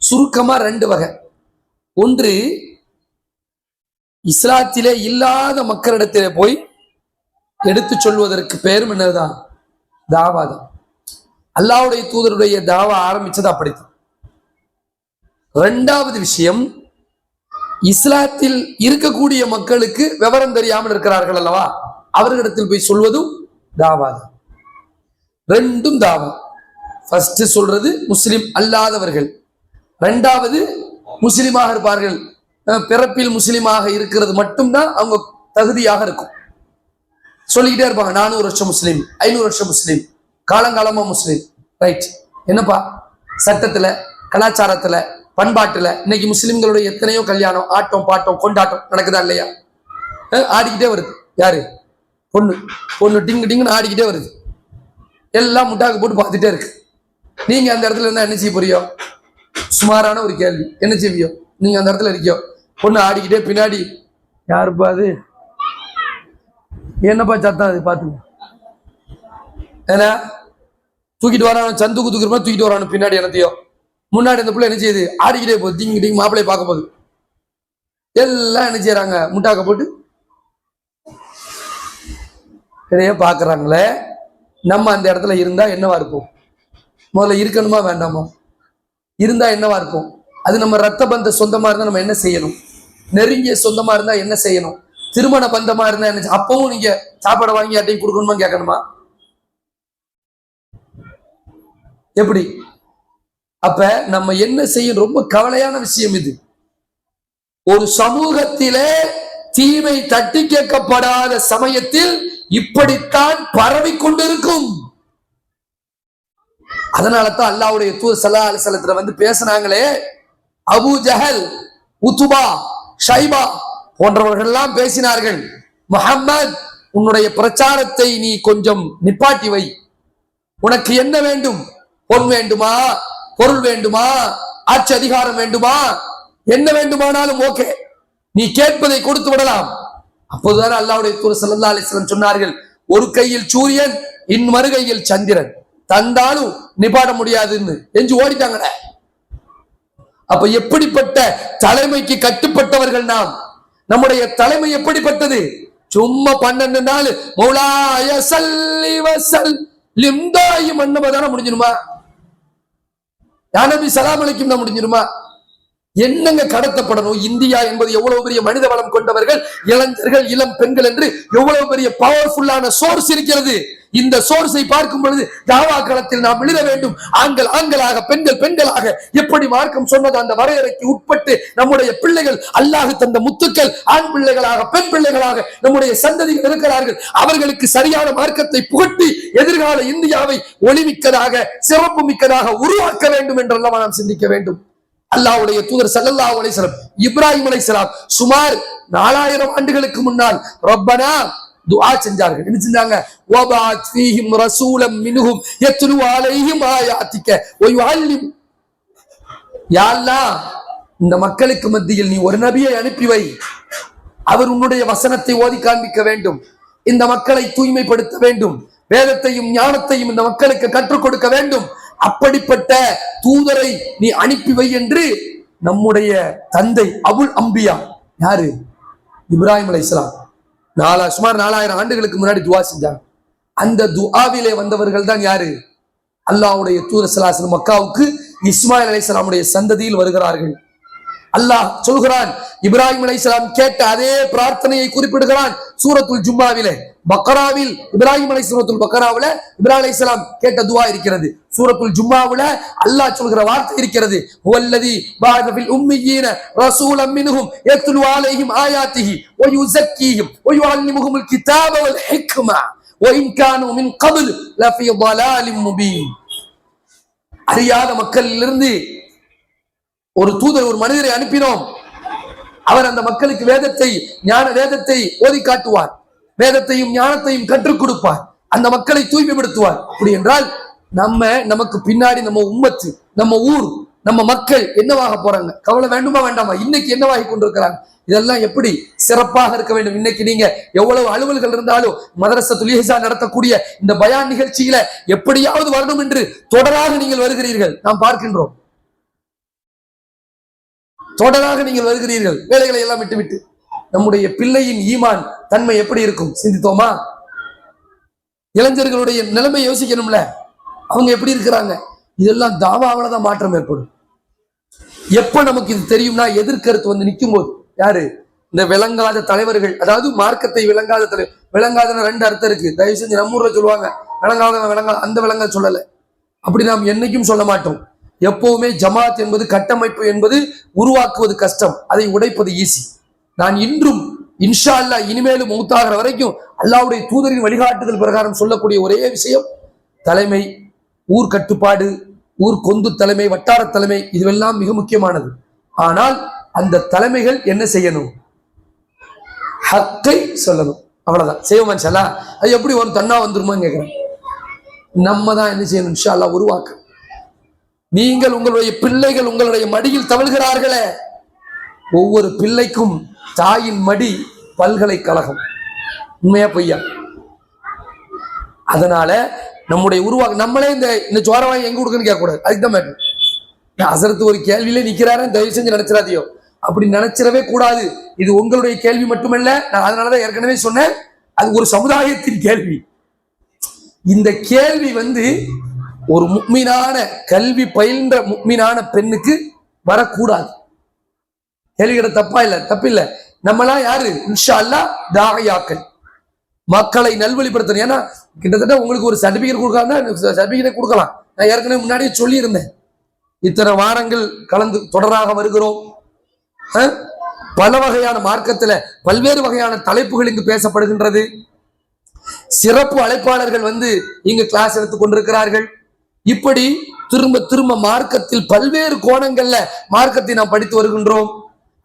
சுருக்கமா 2 வகை. ஒன்று, இஸ்லாத்திலே இல்லாத மக்களிடத்திலே போய் எடுத்து சொல்வதற்கு பேரும் என்னதுதான்? தாவா தான். அல்லாஹ்வுடைய தூதருடைய தாவா ஆரம்பிச்சது அப்படித்தான். 2வது விஷயம், இஸ்லாத்தில் இருக்கக்கூடிய மக்களுக்கு விவரம் தெரியாமல் இருக்கிறார்கள் அல்லவா, அவர்களிடத்தில் போய் சொல்வதும் தாவா தான். 2ம் தாவா. ஃபர்ஸ்ட் சொல்றது முஸ்லிம் அல்லாதவர்கள், 2வது முஸ்லிமாக இருப்பார்கள். பிறப்பில் முஸ்லிமாக இருக்கிறது மட்டும்தான் அவங்க தகுதியாக இருக்கும். சொல்லிக்கிட்டே இருப்பாங்க 400 வருஷம் முஸ்லீம், 500 வருஷம் முஸ்லீம், காலங்காலமா முஸ்லீம். ரைட். என்னப்பா சட்டத்துல, கலாச்சாரத்துல, பண்பாட்டுல இன்னைக்கு முஸ்லிம்களுடைய எத்தனையோ கல்யாணம், ஆட்டம் பாட்டம் கொண்டாட்டம் நடக்குதா இல்லையா? ஆடிக்கிட்டே வருது. யாரு? பொண்ணு டிங்கு டிங்குன்னு ஆடிக்கிட்டே வருது. எல்லாம் முட்டாக்கு போட்டு பார்த்துட்டே இருக்கு. நீங்க அந்த இடத்துல இருந்தா என்ன செய்ய போறியோ? சுமாரான ஒரு கேள்வி, என்ன செய்வியோ? நீங்க அந்த இடத்துல இருக்கியோ, பொண்ணு ஆடிக்கிட்டே பின்னாடி யாருப்பா அது, என்னப்பா சத்தம் அது பாத்துங்க, ஏன்னா தூக்கிட்டு வரானு, சந்துக்கு தூக்கிற மாதிரி தூக்கிட்டு வரானு பின்னாடி என்னத்தையோ, முன்னாடி அந்த பிள்ளை என்ன செய்யுது? ஆடிக்கிட்டே போகுது, டிங்கு டிங்கு மாப்பிள்ளையை பார்க்க போகுது. எல்லாம் என்ன செய்யறாங்க, முட்டாக்க போட்டு இதையே பாக்குறாங்களே. நம்ம அந்த இடத்துல இருந்தா என்னவா இருக்கும்? முதல்ல இருக்கணுமா வேண்டாமா? இருந்தா என்னவா இருக்கும்? அது நம்ம ரத்த பந்த சொந்தமா இருந்தா நம்ம என்ன செய்யணும்? நெருங்கிய சொந்தமா இருந்தா என்ன செய்யணும்? திருமண பந்தமா இருந்தா என்ன? அப்பவும் நீங்க சாப்பாடு வாங்கி யார்ட்டையும் கொடுக்கணுமா கேட்கணுமா? எப்படி? அப்ப நம்ம என்ன செய்யணும்? ரொம்ப கவலையான விஷயம் இது. ஒரு சமூகத்திலே தீமை தட்டி கேட்கப்படாத சமயத்தில் இப்படித்தான் பரவி கொண்டிருக்கும். அதனாலதான் அல்லாஹ்வுடைய தூதர் ஸல்லல்லாஹு அலைஹி வஸல்லம் வந்து பேசினாங்களே, அபூ ஜஹல், உத்பா, ஷைபா போன்றவர்கள் எல்லாம் பேசினார்கள், முஹம்மத் உன்னுடைய பிரச்சாரத்தை நீ கொஞ்சம் நிப்பாட்டி வை. உனக்கு என்ன வேண்டும்? பொன் வேண்டுமா, பொருள் வேண்டுமா, ஆட்சி அதிகாரம் வேண்டுமா, என்ன வேண்டுமானாலும் ஓகே, நீ கேட்பதை கொடுத்து விடலாம். அப்போதுதான் அல்லாஹ்வுடைய தூதர் ஸல்லல்லாஹு அலைஹி வஸல்லம் சொன்னார்கள், ஒரு கையில் சூரியன் இன்னொரு கையில் சந்திரன், தந்தாலும் நிப்பாட முடியாதுன்னு எஞ்சி ஓடிட்டாங்க. அப்ப எப்படிப்பட்ட தலைமைக்கு கட்டுப்பட்டவர்கள் நாம்? நம்முடைய தலைமை எப்படிப்பட்டது? சும்மா 12 நாள் மௌலாய ஸல்லி வஸல்லிம் தாயிமன் தான முடிஞ்சிருமா? யா நபி ஸலாம் அலைக்கும் தான் முடிஞ்சிருமா? என்னங்க கடத்தப்படணும்? இந்தியா என்பது எவ்வளவு பெரிய மனித வளம் கொண்டவர்கள், இளைஞர்கள், இளம் பெண்கள் என்று எவ்வளவு பெரிய பவர்ஃபுல்லான சோர்ஸ் இருக்கிறது. இந்த சோர்ஸை பார்க்கும் பொழுது தாவா களத்தில் நாம் எழுத வேண்டும். ஆண்கள் ஆண்களாக, பெண்கள் பெண்களாக, எப்படி மார்க்கம் சொன்னது அந்த வரையறைக்கு உட்பட்டு நம்முடைய பிள்ளைகள், அல்லாஹ் தந்த முத்துக்கள், ஆண் பிள்ளைகளாக, பெண் பிள்ளைகளாக நம்முடைய சந்ததிகள் இருக்கிறார்கள். அவர்களுக்கு சரியான மார்க்கத்தை புகட்டி எதிர்கால இந்தியாவை ஒளிமிக்கதாக, சிறப்பு மிக்கதாக உருவாக்க வேண்டும் என்றெல்லாம் நாம் சிந்திக்க வேண்டும். அல்லாஹ்வுடைய தூதர் ஸல்லல்லாஹு அலைஹி வஸல்லம் இப்ராஹிம் அலைஹிஸ்ஸலாம் சுமார் 4000 ஆண்டுகளுக்கு முன்னால் ரப்பனா துஆ செஞ்சார்கள். என்ன செஞ்சாங்க? வபஅத் ஃபீஹிம் ரசூலம் மின்ஹும் யத்லு அலைஹிம் ஆயாத்திக வ யுஅல்லிம். யா அல்லாஹ், இந்த மக்களுக்கு மத்தியில் நீ ஒரு நபியை அனுப்பி வை, அவர் உன்னுடைய வசனத்தை ஓதி காண்பிக்க வேண்டும், இந்த மக்களை தூய்மைப்படுத்த வேண்டும், வேதத்தையும் ஞானத்தையும் இந்த மக்களுக்கு கற்றுக் கொடுக்க வேண்டும். அப்படிப்பட்ட தூதரை நீ அனுப்பி வை என்று நம்முடைய தந்தை அபுல் அம்பியா, யாரு? இப்ராஹிம் அலைஹிஸ்ஸலாம், சுமார் 4000 ஆண்டுகளுக்கு முன்னாடி துஆ செஞ்சாங்க. அந்த துஆவிலே வந்தவர்கள் தான் யாரு? அல்லாஹ்வுடைய தூதர் ஸல்லல்லாஹு அலைஹி வஸல்லம் மக்காவுக்கு இஸ்மாயில் அலைஹிஸ்ஸலாமுடைய சந்ததியில் வருகிறார்கள். அல்லாஹ் சொல்கிறான், இப்ராஹிம் அலைஹிஸ்ஸலாம் கேட்ட அதே பிரார்த்தனையை குறிப்பிடுகிறான் சூரத்துல் ஜும்மாவிலே. பக்ராவில் இப்ராஹிம் சூரத்துல் பக்ராவில இப்ராஹிம் அலைஹிஸ்ஸலாம் கேட்ட துஆ இருக்கிறது. சூரத்துல் ஜும்மாவில அல்லாஹ் சொல்கிற வார்த்தை இருக்கிறது, ஹுவல்லதி பஅஸ ஃபில் உம்மiyyin ரசூலம் மின்ஹும் யத்லு அலைஹிம் ஆயாத்திஹி வ யுஸக்கீஹிம் வ யுஅல்லிமுஹுமுல் கிதாப வல் ஹிக்மா வ இன் கானூ மின் கப்ல் லஃபீ ضلالٍ முபீன். அறியாத மக்களிலிருந்து ஒரு தூதர், ஒரு மனிதரை அனுப்பினோம். அவர் அந்த மக்களுக்கு வேதத்தை ஓதி காட்டுவார், வேதத்தையும் ஞானத்தையும் கற்றுக் கொடுப்பார், அந்த மக்களை தூய்மைப்படுத்துவார். அப்படி என்றால் நமக்கு பின்னாடி நம்ம உம்மத்து, நம்ம ஊர், நம்ம மக்கள் என்னவாக போறாங்க? கவலை வேண்டுமா வேண்டாமா? இன்னைக்கு என்னவாகி கொண்டிருக்கிறாங்க? இதெல்லாம் எப்படி சிறப்பாக இருக்க வேண்டும். இன்னைக்கு நீங்க எவ்வளவு அலுவல்கள் இருந்தாலும் மதரசத்துல் இஹ்சான் நடத்தக்கூடிய இந்த பயான் நிகழ்ச்சியில எப்படியாவது வரணும் என்று தொடராக நீங்கள் வருகிறீர்கள், நாம் பார்க்கின்றோம். தொடராக நீங்கள் வருகிறீர்கள், வேலைகளை எல்லாம் விட்டுவிட்டு. நம்முடைய பிள்ளையின் ஈமான் தன்மை எப்படி இருக்கும் சிந்தித்தோமா? இளைஞர்களுடைய நிலைமை யோசிக்கணும்ல, அவங்க எப்படி இருக்கிறாங்க? இதெல்லாம் தாவாவில தான் மாற்றம் ஏற்படும். எப்ப நமக்கு இது தெரியும்னா, எதிர்கருத்து வந்து நிற்கும் போது. யாரு? இந்த விளங்காத தலைவர்கள், அதாவது மார்க்கத்தை விளங்காத தலைவர். விளங்காதன 2 அர்த்தம் இருக்கு, தயவு செஞ்சு நம்ம ஊர்ல சொல்லுவாங்க, விளங்காத அந்த விளங்க சொல்லல, அப்படி நாம் என்னைக்கும் சொல்ல மாட்டோம். எப்பவுமே ஜமாத் என்பது, கட்டமைப்பு என்பது உருவாக்குவது கஷ்டம், அதை உடைப்பது ஈஸி. நான் இன்றும் இன்ஷா அல்லாஹ் இனிமேலும் மௌத்தாகிற வரைக்கும் அல்லாஹ்வுடைய தூதரின் வழிகாட்டுதல் பிரகாரம் சொல்லக்கூடிய ஒரே விஷயம், தலைமை, ஊர் கட்டுப்பாடு, ஊர் கொந்து தலைமை, வட்டார தலைமை, இதுவெல்லாம் மிக முக்கியமானது. ஆனால் அந்த தலைமைகள் என்ன செய்யணும்? ஹக்கை சொல்லணும், அவ்வளவுதான். செய்வோமா இன்ஷா அல்லாஹ்? அது எப்படி வரும்? தன்னா வந்துருமான்னு கேட்கிறேன். நம்ம தான் என்ன செய்யணும் இன்ஷா அல்லாஹ்? உருவாக்க. நீங்கள் உங்களுடைய பிள்ளைகள் உங்களுடைய மடியில் தவழ்கிறார்களே, ஒவ்வொரு பிள்ளைக்கும் தாயின் மடி பல்கலைக்கழகம். உண்மையா பொய்யா? அதனால நம்முடைய நம்மளே இந்த சோரவாய் எங்க கொடுக்குன்னு கேட்கக்கூடாது. அதுக்கு தான் மேட்டர். அசரத்து ஒரு கேள்வியிலே நிக்கிறாரு, தயவு செஞ்சு நினைச்சிடாதியோ. அப்படி நினைச்சிடவே கூடாது. இது உங்களுடைய கேள்வி மட்டுமல்ல, நான் அதனாலதான் ஏற்கனவே சொன்னேன், அது ஒரு சமுதாயத்தின் கேள்வி. இந்த கேள்வி ஒரு முக்மீனான கல்வி பயின்ற முக்மீனான பெண்ணுக்கு வரக்கூடாது. கேள்வி கிட்ட தப்பில்லை. நம்மளாம் யாரு? இன்ஷா அல்லாஹ் தாயாக்கள், மக்களை நல்வழிப்படுத்தணும். ஏன்னா கிட்டத்தட்ட உங்களுக்கு ஒரு சர்டிபிகேட் கொடுக்கலாம். நான் ஏற்கனவே முன்னாடியே சொல்லி இருந்தேன். இத்தனை வாரங்கள் கலந்து தொடராக வருகிறோம். பல வகையான மார்க்கத்துல பல்வேறு வகையான தலைப்புகள் இங்கு பேசப்படுகின்றது. சிறப்பு அழைப்பாளர்கள் இங்கு கிளாஸ் எடுத்துக் கொண்டிருக்கிறார்கள். இப்படி திரும்ப திரும்ப மார்க்கத்தில் பல்வேறு கோணங்கள்ல மார்க்கத்தை நாம் படித்து வருகின்றோம்.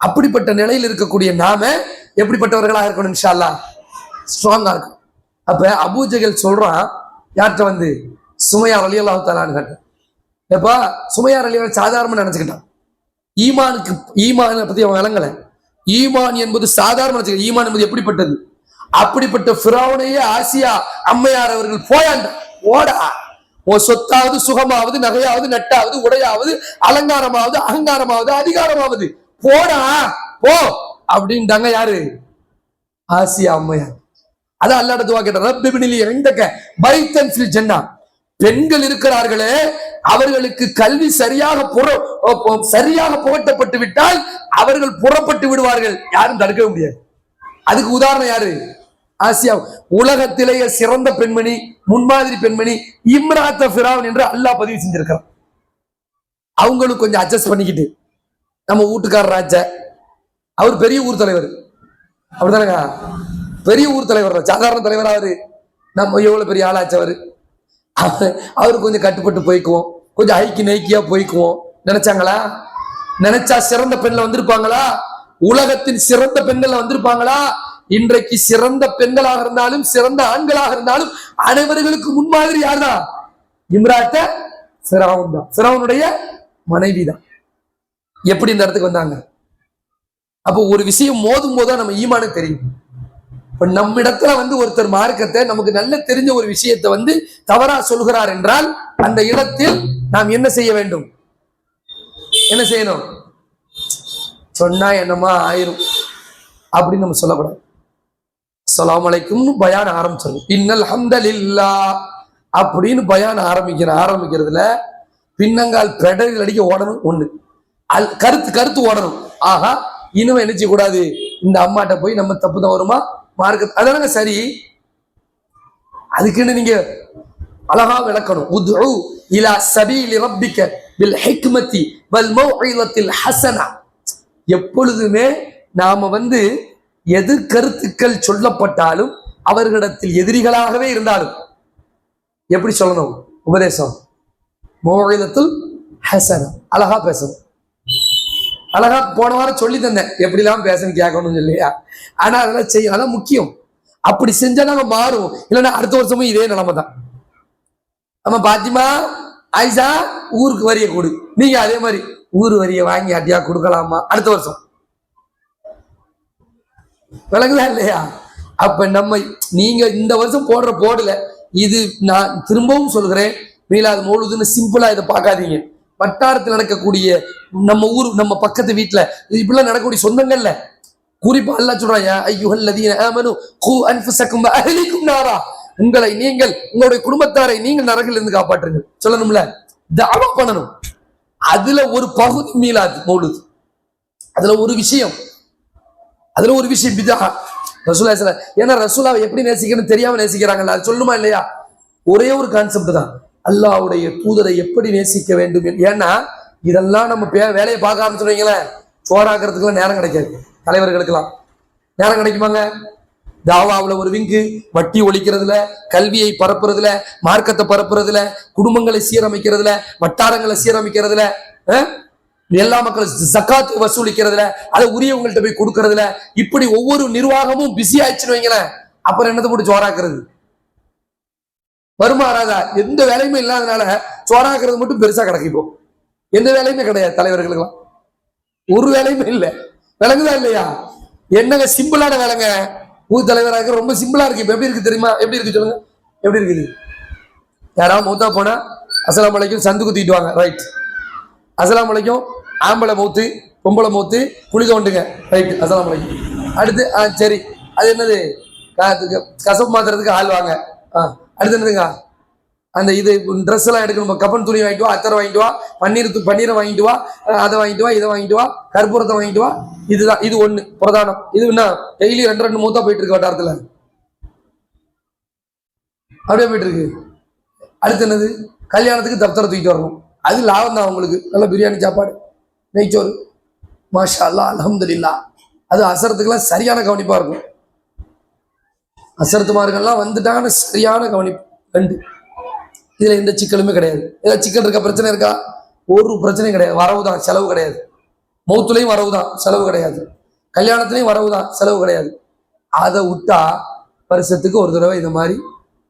அப்படிப்பட்ட நிலையில் இருக்கக்கூடிய நாம எப்படிப்பட்டவர்களாக இருக்கணும்? இன்ஷா அல்லாஹ் ஸ்ட்ராங்கா இருக்கும். அப்ப அபூஜஹல் சொல்றான் யார்கிட்ட? சுமையார் ரலியல்லாஹு தஆலா அன்ஹு. எப்பா சுமையார் ரலியல்லாஹு சாதாரணமா நினைச்சுக்கிட்டான். ஈமானை பத்தி அவன் விளங்கல. ஈமான் என்பது சாதாரண, ஈமான் என்பது எப்படிப்பட்டது? அப்படிப்பட்ட ஃபிரௌனையே ஆசியா அம்மையார் அவர்கள் ஓடா, ஓ சொத்தாவது சுகமாவது நகையாவது நட்டாவது உடையாவது அலங்காரமாவது அகங்காரமாவது அதிகாரமாவது போடா போ அப்படின்ட்டாங்க. யாரு? ஆசியா அம்மையார். அதான் அல்லாஹ் துஆ கேட்டார், ரப்பி பினிலி இந்தக பைத்தன் ஃபில் ஜன்னah. பெண்கள் இருக்கிறார்களே, அவர்களுக்கு கல்வி சரியாக புகட்டப்பட்டு விட்டால் அவர்கள் புறப்பட்டு விடுவார்கள், யாரும் தடுக்க முடியாது. அதுக்கு உதாரணம் யாரு? ஆசியா. உலகத்திலேயே சிறந்த பெண்மணி, முன்மாதிரி பெண்மணி இம்ராத்த ஃபிரௌன் என்று அல்லாஹ் பதிவு செஞ்சிருக்கிறான். அவங்களும் கொஞ்சம் அட்ஜஸ்ட் பண்ணிக்கிட்டு, நம்ம வீட்டுக்காரர் ராஜா, அவர் பெரிய ஊர் தலைவர், அப்படிதானங்க? பெரிய ஊர் தலைவர், சாதாரண தலைவர் அவரு. நம்ம எவ்வளவு பெரிய ஆளாச்சவர். அவரு கொஞ்சம் கட்டுப்பட்டு போய்க்குவோம், கொஞ்சம் ஐக்கி நைக்கியா போய்க்குவோம். நினைச்சாங்களா? நினைச்சா சிறந்த பெண்ல வந்திருப்பாங்களா? உலகத்தின் சிறந்த பெண்கள் வந்திருப்பாங்களா? இன்றைக்கு சிறந்த பெண்களாக இருந்தாலும் சிறந்த ஆண்களாக இருந்தாலும் அனைவர்களுக்கு முன்மாதிரி யார்தான்? இம்ராத்த ஃபிரௌன் தான், ஃபிரௌனுடைய மனைவி தான். எப்படி இந்த இடத்துக்கு வந்தாங்க? அப்போ ஒரு விஷயம் மோதும் போதுதான் நம்ம ஈமானு தெரியும். இப்ப நம்ம இடத்துல ஒருத்தர் மார்க்கத்தை நமக்கு நல்ல தெரிஞ்ச ஒரு விஷயத்தை தவறா சொல்கிறார் என்றால் அந்த இடத்தில் நாம் என்ன செய்ய வேண்டும்? என்ன செய்யணும்? சொன்னா என்னமா ஆயிரும் அப்படின்னு நம்ம சொல்லக்கூடாது. அஸ்ஸலாமு அலைக்கும்னு பயான் ஆரம்பிச்சிடும். இன்னல் ஹம்தலில்லாஹ் அப்படின்னு பயான் ஆரம்பிக்கிறதுல பின்னங்கால் பெடல் அடிக்க ஓடணும். ஒண்ணு கருத்து ஓடணும். ஆஹா, இனிமே நினைச்ச கூடாது, இந்த அம்மாட்ட போய் நம்ம தப்பு தான் வருமா மார்க்க, அதானங்க சரி. அதுக்குன்னு நீங்க அழகா விளக்கணும். உத்உ இலா சபீலி ரப்பிக பில் ஹிக்மதி வல் மௌஇலத்தில் ஹஸனா. எப்பொழுதுமே நாம எதிர்கருத்துக்கள் சொல்லப்பட்டாலும் அவர்களிடத்தில் எதிரிகளாகவே இருந்தாலும் எப்படி சொல்லணும்? உபதேசம் மௌஇலத்துல் ஹஸனா, அழகா பேசணும். அழகா போன வாரம் சொல்லி தந்தேன் எப்படிலாம் பேசணும் கேட்கணும் இல்லையா? ஆனா அதெல்லாம் செய்யும், அதான் முக்கியம். அப்படி செஞ்சா நாங்க மாறும். இல்லைன்னா அடுத்த வருஷமும் இதே நிலைமை தான். நம்ம பாத்திமா ஆயிஷா ஊருக்கு வரிய கொடு, நீங்க அதே மாதிரி ஊர் வரிய வாங்கி அட்டியா கொடுக்கலாமா அடுத்த வருஷம்? விளங்குதா இல்லையா? அப்ப நீங்க இந்த வருஷம் போடல. இது நான் திரும்பவும் சொல்கிறேன், மீலாது மௌலூதுன்னு சிம்பிளா இதை பார்க்காதீங்க. வட்டாரத்தில் நடக்கக்கூடிய நம்ம ஊர், நம்ம பக்கத்து வீட்டுல இப்படிலாம் நடக்கக்கூடிய சொந்தங்கள்ல குறிப்பா அல்லாஹ் சொல்றான், அய்யுஹல்லதீன ஆமனு கூ அன்ஃபுஸக்கும் வ அஹ்லிக்கும் நாரா. உங்களை நீங்கள், உங்களுடைய குடும்பத்தாரை நீங்கள் நரகில் இருந்து காப்பாற்றுங்கள் சொல்லணும்ல, தஅவா பண்ணணும். அதுல ஒரு பகுதி மீலாது மௌலூத், அதுல ஒரு விஷயம் பிதா. ரசூலுல்லாஹி ஸல்லல்லாஹு அலைஹி வஸல்லம், ஏன்னா ரசூலாவை எப்படி நேசிக்கணும்னு தெரியாம நேசிக்கிறாங்கல்ல, அது சொல்லுமா இல்லையா? ஒரே ஒரு கான்செப்ட் தான், அல்லாஹ்வுடைய தூதரை எப்படி நேசிக்க வேண்டும். ஏன்னா இதெல்லாம் நம்ம வேலையை பார்க்க ஆரம்பிச்சுருவீங்களேன், சோறாக்குறதுக்குலாம் நேரம் கிடைக்காது. தலைவர்களுக்கெல்லாம் நேரம் கிடைக்குமாங்க? தாவாவுல ஒரு விங்கு, வட்டி ஒழிக்கிறதுல, கல்வியை பரப்புறதுல, மார்க்கத்தை பரப்புறதுல, குடும்பங்களை சீரமைக்கிறதுல, வட்டாரங்களை சீரமைக்கிறதுல, எல்லா மக்களும் ஜக்காத்து வசூலிக்கிறதுல, அதை உரியவங்கள்ட்ட போய் கொடுக்கறதுல, இப்படி ஒவ்வொரு நிர்வாகமும் பிஸி ஆயிடுச்சுன்னு வைங்களேன். அப்புறம் என்னத்தை போட்டு சோறாக்குறது? வருமா வராதா? எந்த வேலையுமே இல்லாதனால சோறாக்குறது மட்டும் பெருசா கிடைக்கும். எந்த வேலையுமே கிடையாது தலைவர்களுக்கெல்லாம், ஒரு வேலையுமே இல்லை. விளங்குதா இல்லையா? என்னங்க சிம்பிளான வேலைங்க. ஊர் தலைவராக ரொம்ப சிம்பிளா இருக்கு. இப்ப எப்படி இருக்கு தெரியுமா? எப்படி இருக்கு சொல்லுங்க, எப்படி இருக்குது? யாராவது மௌத்தா போனா அஸ்ஸலாமு அலைக்கும் சந்து குத்திட்டு வாங்க, ரைட். அஸ்ஸலாமு அலைக்கும் ஆம்பளை மௌத்து, பொம்பளை மூத்து குழி தோண்டுங்க, ரைட்டு, அஸ்ஸலாமு அலைக்கும். அடுத்து சரி, அது என்னது, கசப்பு மாத்துறதுக்கு ஆள் வாங்க. அடுத்து என்னதுங்க, அந்த இது ட்ரெஸ் எல்லாம் எடுக்கணும், கப்பன் துணி வாங்கிட்டு வா, அத்தரை வாங்கிட்டு வா, பன்னீரை வாங்கிட்டு வா, அதை வாங்கிட்டு வா, இதை வாங்கிட்டு வா, கற்பூரத்தை வாங்கிட்டு வா. இதுதான், இது ஒண்ணு பிரதானம். இது என்ன டெய்லி 2 மூத்தா போயிட்டு இருக்கு வட்டாரத்துல, அப்படியே போயிட்டு இருக்கு. அடுத்து என்னது, கல்யாணத்துக்கு தப்தரை தூக்கிட்டு வரணும். அது லாபம் தான் அவங்களுக்கு. நல்ல பிரியாணி சாப்பாடு, நெய்ச்சோறு, மாஷா அல்லாஹ், அல்ஹம்துலில்லாஹ். அது அசரத்துக்கெல்லாம் சரியான கவனிப்பா இருக்கும். அசரத்துமார்கள்லாம் வந்துட்டாங்கன்னு சரியான கவனிப்பு. 2 இதுல எந்த சிக்கலுமே கிடையாது. ஏதாவது சிக்கல் இருக்கா, பிரச்சனை இருக்கா? ஒரு பிரச்சனையும் கிடையாது. வரவு தான், செலவு கிடையாது. மௌத்துலையும் வரவு தான், செலவு கிடையாது. கல்யாணத்துலையும் வரவு தான், செலவு கிடையாது. அதை விட்டா வருஷத்துக்கு ஒரு தடவை இந்த மாதிரி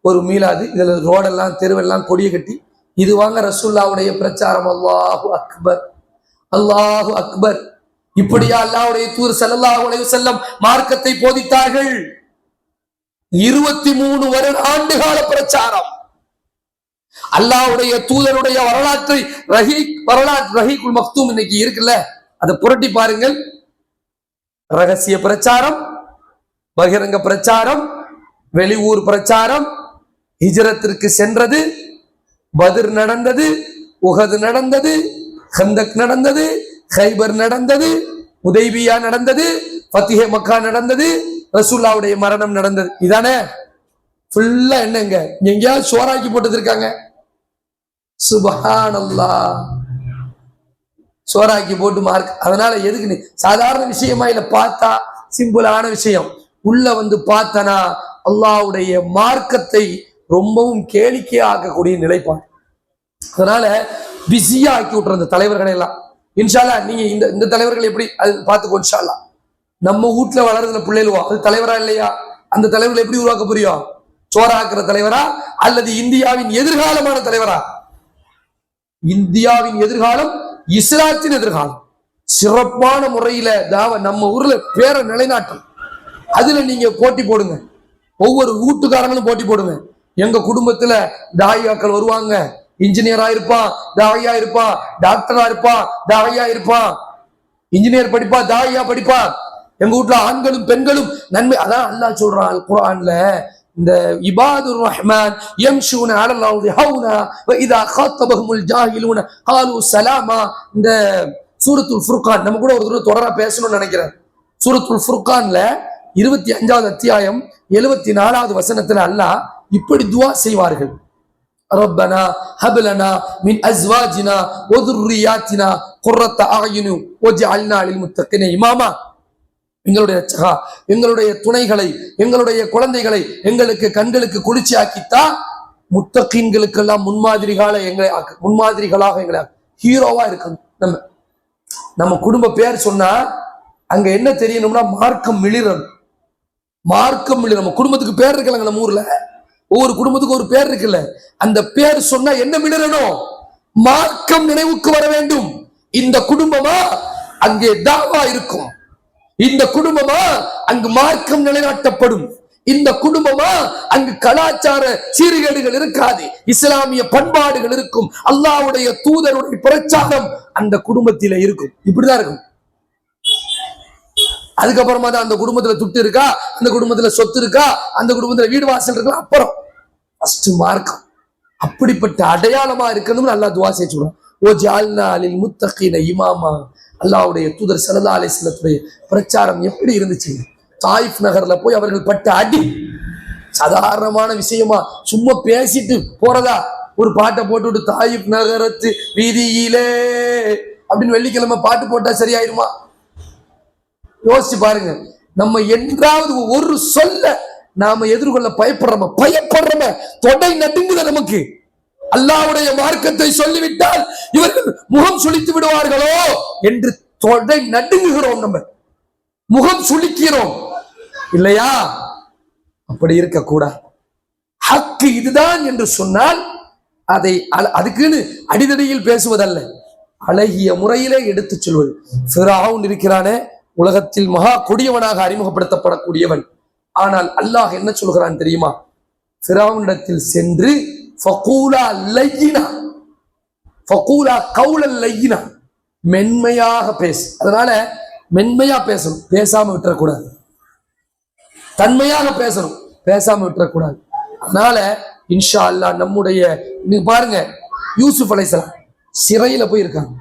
ஒரு மீளாது, இதுல ரோடெல்லாம் தெருவெல்லாம் கொடியை கட்டி இது வாங்க ரசூலுல்லாஹ்வுடைய பிரச்சாரம். அல்லாஹு அக்பர், அல்லாஹு அக்பர். இப்படியா அல்லாஹ்வுடைய தூதர் ஸல்லல்லாஹு அலைஹி வஸல்லம் மார்க்கத்தை போதித்தார்கள்? 23 ஆண்டுகால பிரச்சாரம். அல்லாஹ்வுடைய தூதருடைய வரலாற்றை ரஹீக்குல் மக்தூம் இன்னைக்கு இருக்குல்ல, அதை புரட்டி பாருங்கள். ரகசிய பிரச்சாரம், பகிரங்க பிரச்சாரம், வெளியூர் பிரச்சாரம், ஹிஜ்ரத்திற்கு சென்றது, பத்ர் நடந்தது, உஹது நடந்தது, கந்தக் நடந்தது, கைபர் நடந்தது, உதைபியா நடந்தது, ஃபத்ஹே மக்கா நடந்தது, ரசூலுல்லாஹ்வுடைய மரணம் நடந்தது. இதானே ஃபுல்லா? என்னங்க எங்கேயாவது சோறாக்கி போட்டு இருக்காங்க? சுப்ஹானல்லாஹ், சோறாக்கி போட்டு மார்க். அதனால எதுக்கு சாதாரண விஷயமா இல்ல, பார்த்தா சிம்பிளான விஷயம், உள்ள வந்து பார்த்தனா அல்லாஹ்வுடைய மார்க்கத்தை ரொம்பவும் கேளிக்கையா ஆக்கக்கூடிய நிலைப்பாடு. அதனால பிஸியா ஆக்கி விட்டுற அந்த தலைவர்களை எல்லாம். இன்ஷா அல்லாஹ் நீங்க இந்த தலைவர்கள் எப்படி அது பார்த்துக்கோ. இன்ஷா அல்லாஹ் நம்ம வீட்டுல வளர்றதுல பிள்ளைகளுவா, அது தலைவரா இல்லையா? அந்த தலைவர்களை எப்படி உருவாக்க புரியும்? சோறாக்குற தலைவரா அல்லது இந்தியாவின் எதிர்காலமான தலைவரா? இந்தியாவின் எதிர்காலம், இஸ்லாத்தின் எதிர்காலம். சிறப்பான முறையில நம்ம ஊர்ல பேர நிலைநாட்டம். அதுல நீங்க போட்டி போடுங்க, ஒவ்வொரு வீட்டுக்காரங்களும் போட்டி போடுங்க. எங்க குடும்பத்துல தாயாக்கள் வருவாங்க, இன்ஜினியரா இருப்பான், தாயா இருப்பான், டாக்டரா இருப்பான், தாயா இருப்பான், இன்ஜினியர் படிப்பா, தாயா படிப்பா. எங்க வீட்டுல ஆண்களும் பெண்களும் நன்மை. அதான் அல்லாஹ் சொல்றான் அல் குர்ஆன்ல, இந்த இபாதுர் ரஹ்மான் யம்ஷூன அலல் அர்தி ஹௌனா வ இதா காத்தபஹுமுல் ஜாஹிலூன காலு ஸலாமா. இந்த சூரத்துல் ஃபுர்கான் நம்ம கூட ஒரு தடவை தொடரா பேசணும்னு நினைக்கிறேன். சூரத்துல் ஃபுர்கான்ல 25வது அத்தியாயம் 74வது வசனத்துல அல்லாஹ் இப்படி துஆ செய்வார்கள். ரப்பனா ஹப் லனா மின் அஸ்வாஜினா வ ذُرِّيَّاتِنَا குர்ரத்த அஅயுனி வஜ்அல்னா லில் முத்தகின இமாமா. எங்களுடைய ரட்சகா, எங்களுடைய துணைகளை, எங்களுடைய குழந்தைகளை எங்களுக்கு கண்களுக்கு குளிர்ச்சி ஆக்கித்தா, முத்தகீன்களுக்கெல்லாம் முன்மாதிரிகளாக எங்களை ஹீரோவா இருக்கணும். நம்ம குடும்ப பேர் சொன்னா அங்க என்ன தெரியணும்னா மார்க்கம் மிளிரணும். மார்க்கம் மிளிரும். நம்ம குடும்பத்துக்கு பேர் இருக்கலங்க, நம்ம ஊர்ல ஒவ்வொரு குடும்பத்துக்கு ஒரு பேர் இருக்குல்ல, அந்த பேர் சொன்னா என்ன மிளிரணும்? மார்க்கம் நினைவுக்கு வர வேண்டும். இந்த குடும்பமா அங்கே தாவா இருக்கும், இந்த குடும்பமா அங்கு மார்க்கம் நிலைநாட்டப்படும், இந்த குடும்பமா அங்கு கலாச்சார சீர்கேடுகள் இருக்காது, இஸ்லாமிய பண்பாடுகள் இருக்கும், அல்லாஹ்வுடைய தூதருடைய பிரச்சாரம் அந்த குடும்பத்தில இருக்கும். இப்படிதான் இருக்கும். அதுக்கப்புறமா தான் அந்த குடும்பத்துல துட்டு இருக்கா, அந்த குடும்பத்துல சொத்து இருக்கா, அந்த குடும்பத்துல வீடு வாசல் இருக்கா, அப்புறம் ஃபர்ஸ்ட் மார்க்கம். அப்படிப்பட்ட அடையாளமா இருக்கணும்னு அல்லாஹ் துஆ செய்வான். ஓ ஜஅல்னா லில் முத்தகீன இமாமா. அல்லாஹ்வுடைய தூதர் ஸல்லல்லாஹு அலைஹி வஸல்லத்துடைய பிரச்சாரம் எப்படி இருந்துச்சு? தாயிஃப் நகர்ல போய் அவர்கள் பட்ட அடி சாதாரணமான விஷயமா? சும்மா பேசிட்டு போறதா? ஒரு பாட்டை போட்டுவிட்டு தாயிஃப் நகரத்து வீதியிலே அப்படின்னு வெள்ளிக்கிழமை பாட்டு போட்டா சரியாயிருமா? யோசிச்சு பாருங்க. நம்ம என்றாவது ஒரு சொல்ல நாம எதிர்கொள்ள பயப்படுறோம, தொடை நடுங்குத நமக்கு. அல்லாஹ்வுடைய மார்க்கத்தை சொல்லிவிட்டால் இவர்கள் முகம் சுளித்து விடுவார்களோ என்று தொடை நடுங்குகிறோம். நம்ம முகம் சுளிக்கிறோம் இல்லையா? அப்படி இருக்கக்கூடாது. ஹக்கு இதுதான் என்று சொன்னால் அதை அதுக்குன்னு அடிதடியில் பேசுவதல்ல, அழகிய முறையிலே எடுத்து சொல்வது. ஃபிரௌன் இருக்கிறானே, உலகத்தில் மகா கொடியவனாக அறிமுகப்படுத்தப்படக்கூடியவன். ஆனால் அல்லாஹ் என்ன சொல்கிறான் தெரியுமா? ஃபிரௌனிடத்தில் சென்று ஃபகூலா லையினா, ஃபகூலா கௌலல் லையினா, மென்மையாக பேசு. அதனால மென்மையா பேசணும், பேசாம விட்டுறக்கூடாது. தன்மையாக பேசணும், பேசாம விட்டுறக்கூடாது. அதனால இன்ஷா அல்லாஹ் நம்முடைய நீங்க பாருங்க, யூசுப் அலைஹிஸ்ஸலாம் சிறையில போய் இருக்காங்க.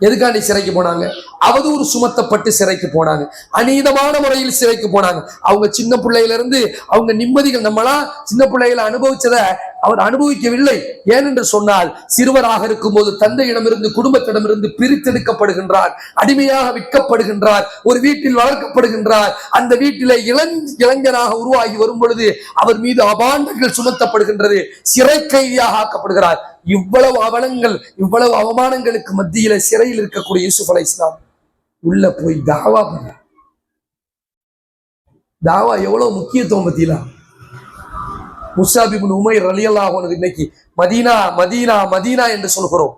எதுக்காண்டி சிறைக்கு போனாங்க? அவதூறு சுமத்தப்பட்டு சிறைக்கு போனாங்க, அநீதமான முறையில் சிறைக்கு போனாங்க. அவங்க சின்ன பிள்ளையில இருந்து அவங்க நிம்மதிகள், நம்மளாம் சின்ன பிள்ளைகளை அனுபவிச்சதை அவர் அனுபவிக்கவில்லை. ஏனென்று சொன்னால், சிறுவராக இருக்கும் போது தந்தையிடமிருந்து குடும்பத்திடமிருந்து பிரித்தெடுக்கப்படுகின்றார், அடிமையாக விற்கப்படுகின்றார், ஒரு வீட்டில் வளர்க்கப்படுகின்றார். அந்த வீட்டிலே இளைஞனாக உருவாகி வரும் பொழுது அவர் மீது அபாண்டங்கள் சுமத்தப்படுகின்றது, சிறை கைதியாக ஆக்கப்படுகிறார். இவ்வளவு அவலங்கள், இவ்வளவு அவமானங்களுக்கு மத்தியில சிறையில் இருக்கக்கூடிய யூசுப் அலைஹிஸ்ஸலாம் உள்ள போய் தாவா பண்ண. தாவா எவ்வளவு முக்கியத்துவம் பத்தியில. முஸாப் இப்னு உமைர் ரலியல்லாஹு அன்ஹு இன்னைக்கு மதீனா மதீனா மதீனா என்று சொல்கிறோம்,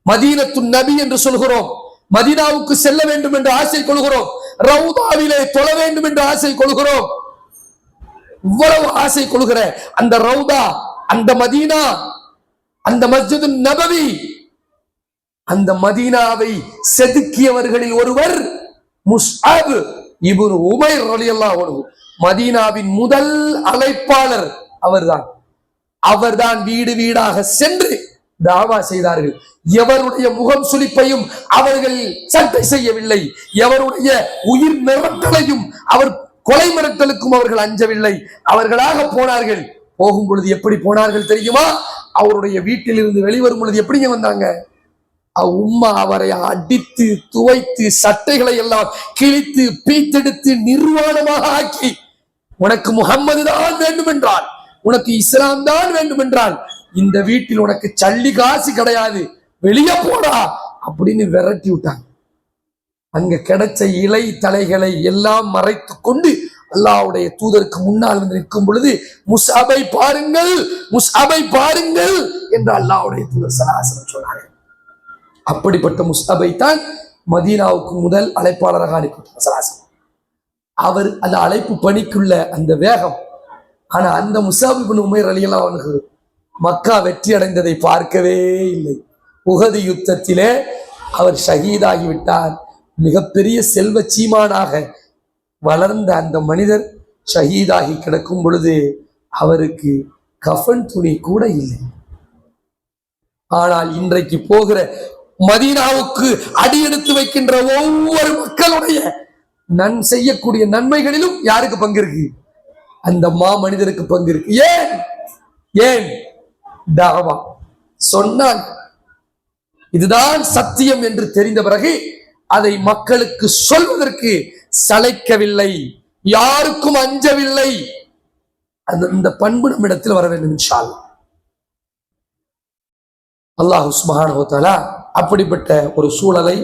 மதீனத்து நபி என்று சொல்கிறோம். மதீனாவுக்கு செல்ல வேண்டும் என்று ஆசை கொள்கிறோம், ரவுதாவிலே தொழ வேண்டும் என்று ஆசை கொள்கிறோம். இவ்வளவு ஆசை கொள்கிற அந்த ரவுதா, அந்த மதீனா, அந்த மஸ்ஜிது நபவி, அந்த மதீனாவை செதுக்கியவர்களில் ஒருவர் முஸ்அப் இப்னு உமைர் ரலியல்லாஹு அன்ஹு. மதீனாவின் முதல் அழைப்பாளர் அவர்தான். வீடு வீடாக சென்று தாவா செய்தார்கள். எவருடைய முகம் சுளிப்பையும் அவர்கள் சட்டை செய்யவில்லை, எவருடைய உயிர் மிரட்டலையும் அவர் கொலை மிரட்டலுக்கும் அவர்கள் அஞ்சவில்லை. அவர்களாக போனார்கள். போகும் பொழுது எப்படி போனார்கள் தெரியுமா? அவருடைய வீட்டில் இருந்து வெளிவரும் பொழுது எப்படிங்க வந்தாங்க? உம்மா அவரை அடித்து துவைத்து சட்டைகளை எல்லாம் கிழித்து பீத்தெடுத்து நிர்வாணமாக ஆக்கி, உனக்கு முகம்மது தான் வேண்டும் என்றால், உனக்கு இஸ்லாம் தான் வேண்டும் என்றால், இந்த வீட்டில் உனக்கு சல்லி காசு கிடையாது, வெளியே போடா அப்படின்னு விரட்டி விட்டாங்க. அங்க கிடைச்ச இலை தலைகளை எல்லாம் மறைத்து கொண்டு அல்லாஹ்வுடைய தூதருக்கு முன்னால் வந்து நிற்கும் பொழுது, முஸ்அபை பாருங்கள், முஸ்அபை பாருங்கள் என்று அல்லாஹ்வுடைய தூதர் ஸல்லல்லாஹு அலைஹி வஸல்லம் சொன்னார்கள். அப்படிப்பட்ட முஸ்அபை தான் மதீனாவுக்கு முதல் அழைப்பாளராக அனுப்பிவிட்டார் ஸல்லல்லாஹு அலைஹி வஸல்லம். அவர் அந்த அழைப்பு பணிக்குள்ள அந்த வேகம். ஆனா அந்த முஸஅப் இப்னு உமைர் ரலியல்லாஹு அன்ஹு மக்கா வெற்றி அடைந்ததை பார்க்கவே இல்லை. உஹது யுத்தத்திலே அவர் ஷஹீதாகிவிட்டார். மிகப்பெரிய செல்வ சீமானாக வளர்ந்த அந்த மனிதர் ஷஹீதாகி கிடக்கும் பொழுது அவருக்கு கஃன் துணி கூட இல்லை. ஆனால் இன்றைக்கு போகிற மதீனாவுக்கு அடியெடுத்து வைக்கின்ற ஒவ்வொரு மக்களுடைய செய்யக்கூடிய நன்மைகளிலும் யாருக்கு பங்கு இருக்கு? அந்த மனிதருக்கு பங்கு இருக்கு. ஏன் தாவா சொன்னான். இதுதான் சத்தியம் என்று தெரிந்த பிறகு அதை மக்களுக்கு சொல்வதற்கு சளைக்கவில்லை, யாருக்கும் அஞ்சவில்லை. அந்த பண்பு நம்மிடத்தில் வர வேண்டும் இன்ஷா அல்லாஹ். அல்லாஹ் சுப்ஹானஹு வ தஆலா அப்படிப்பட்ட ஒரு சூழலை,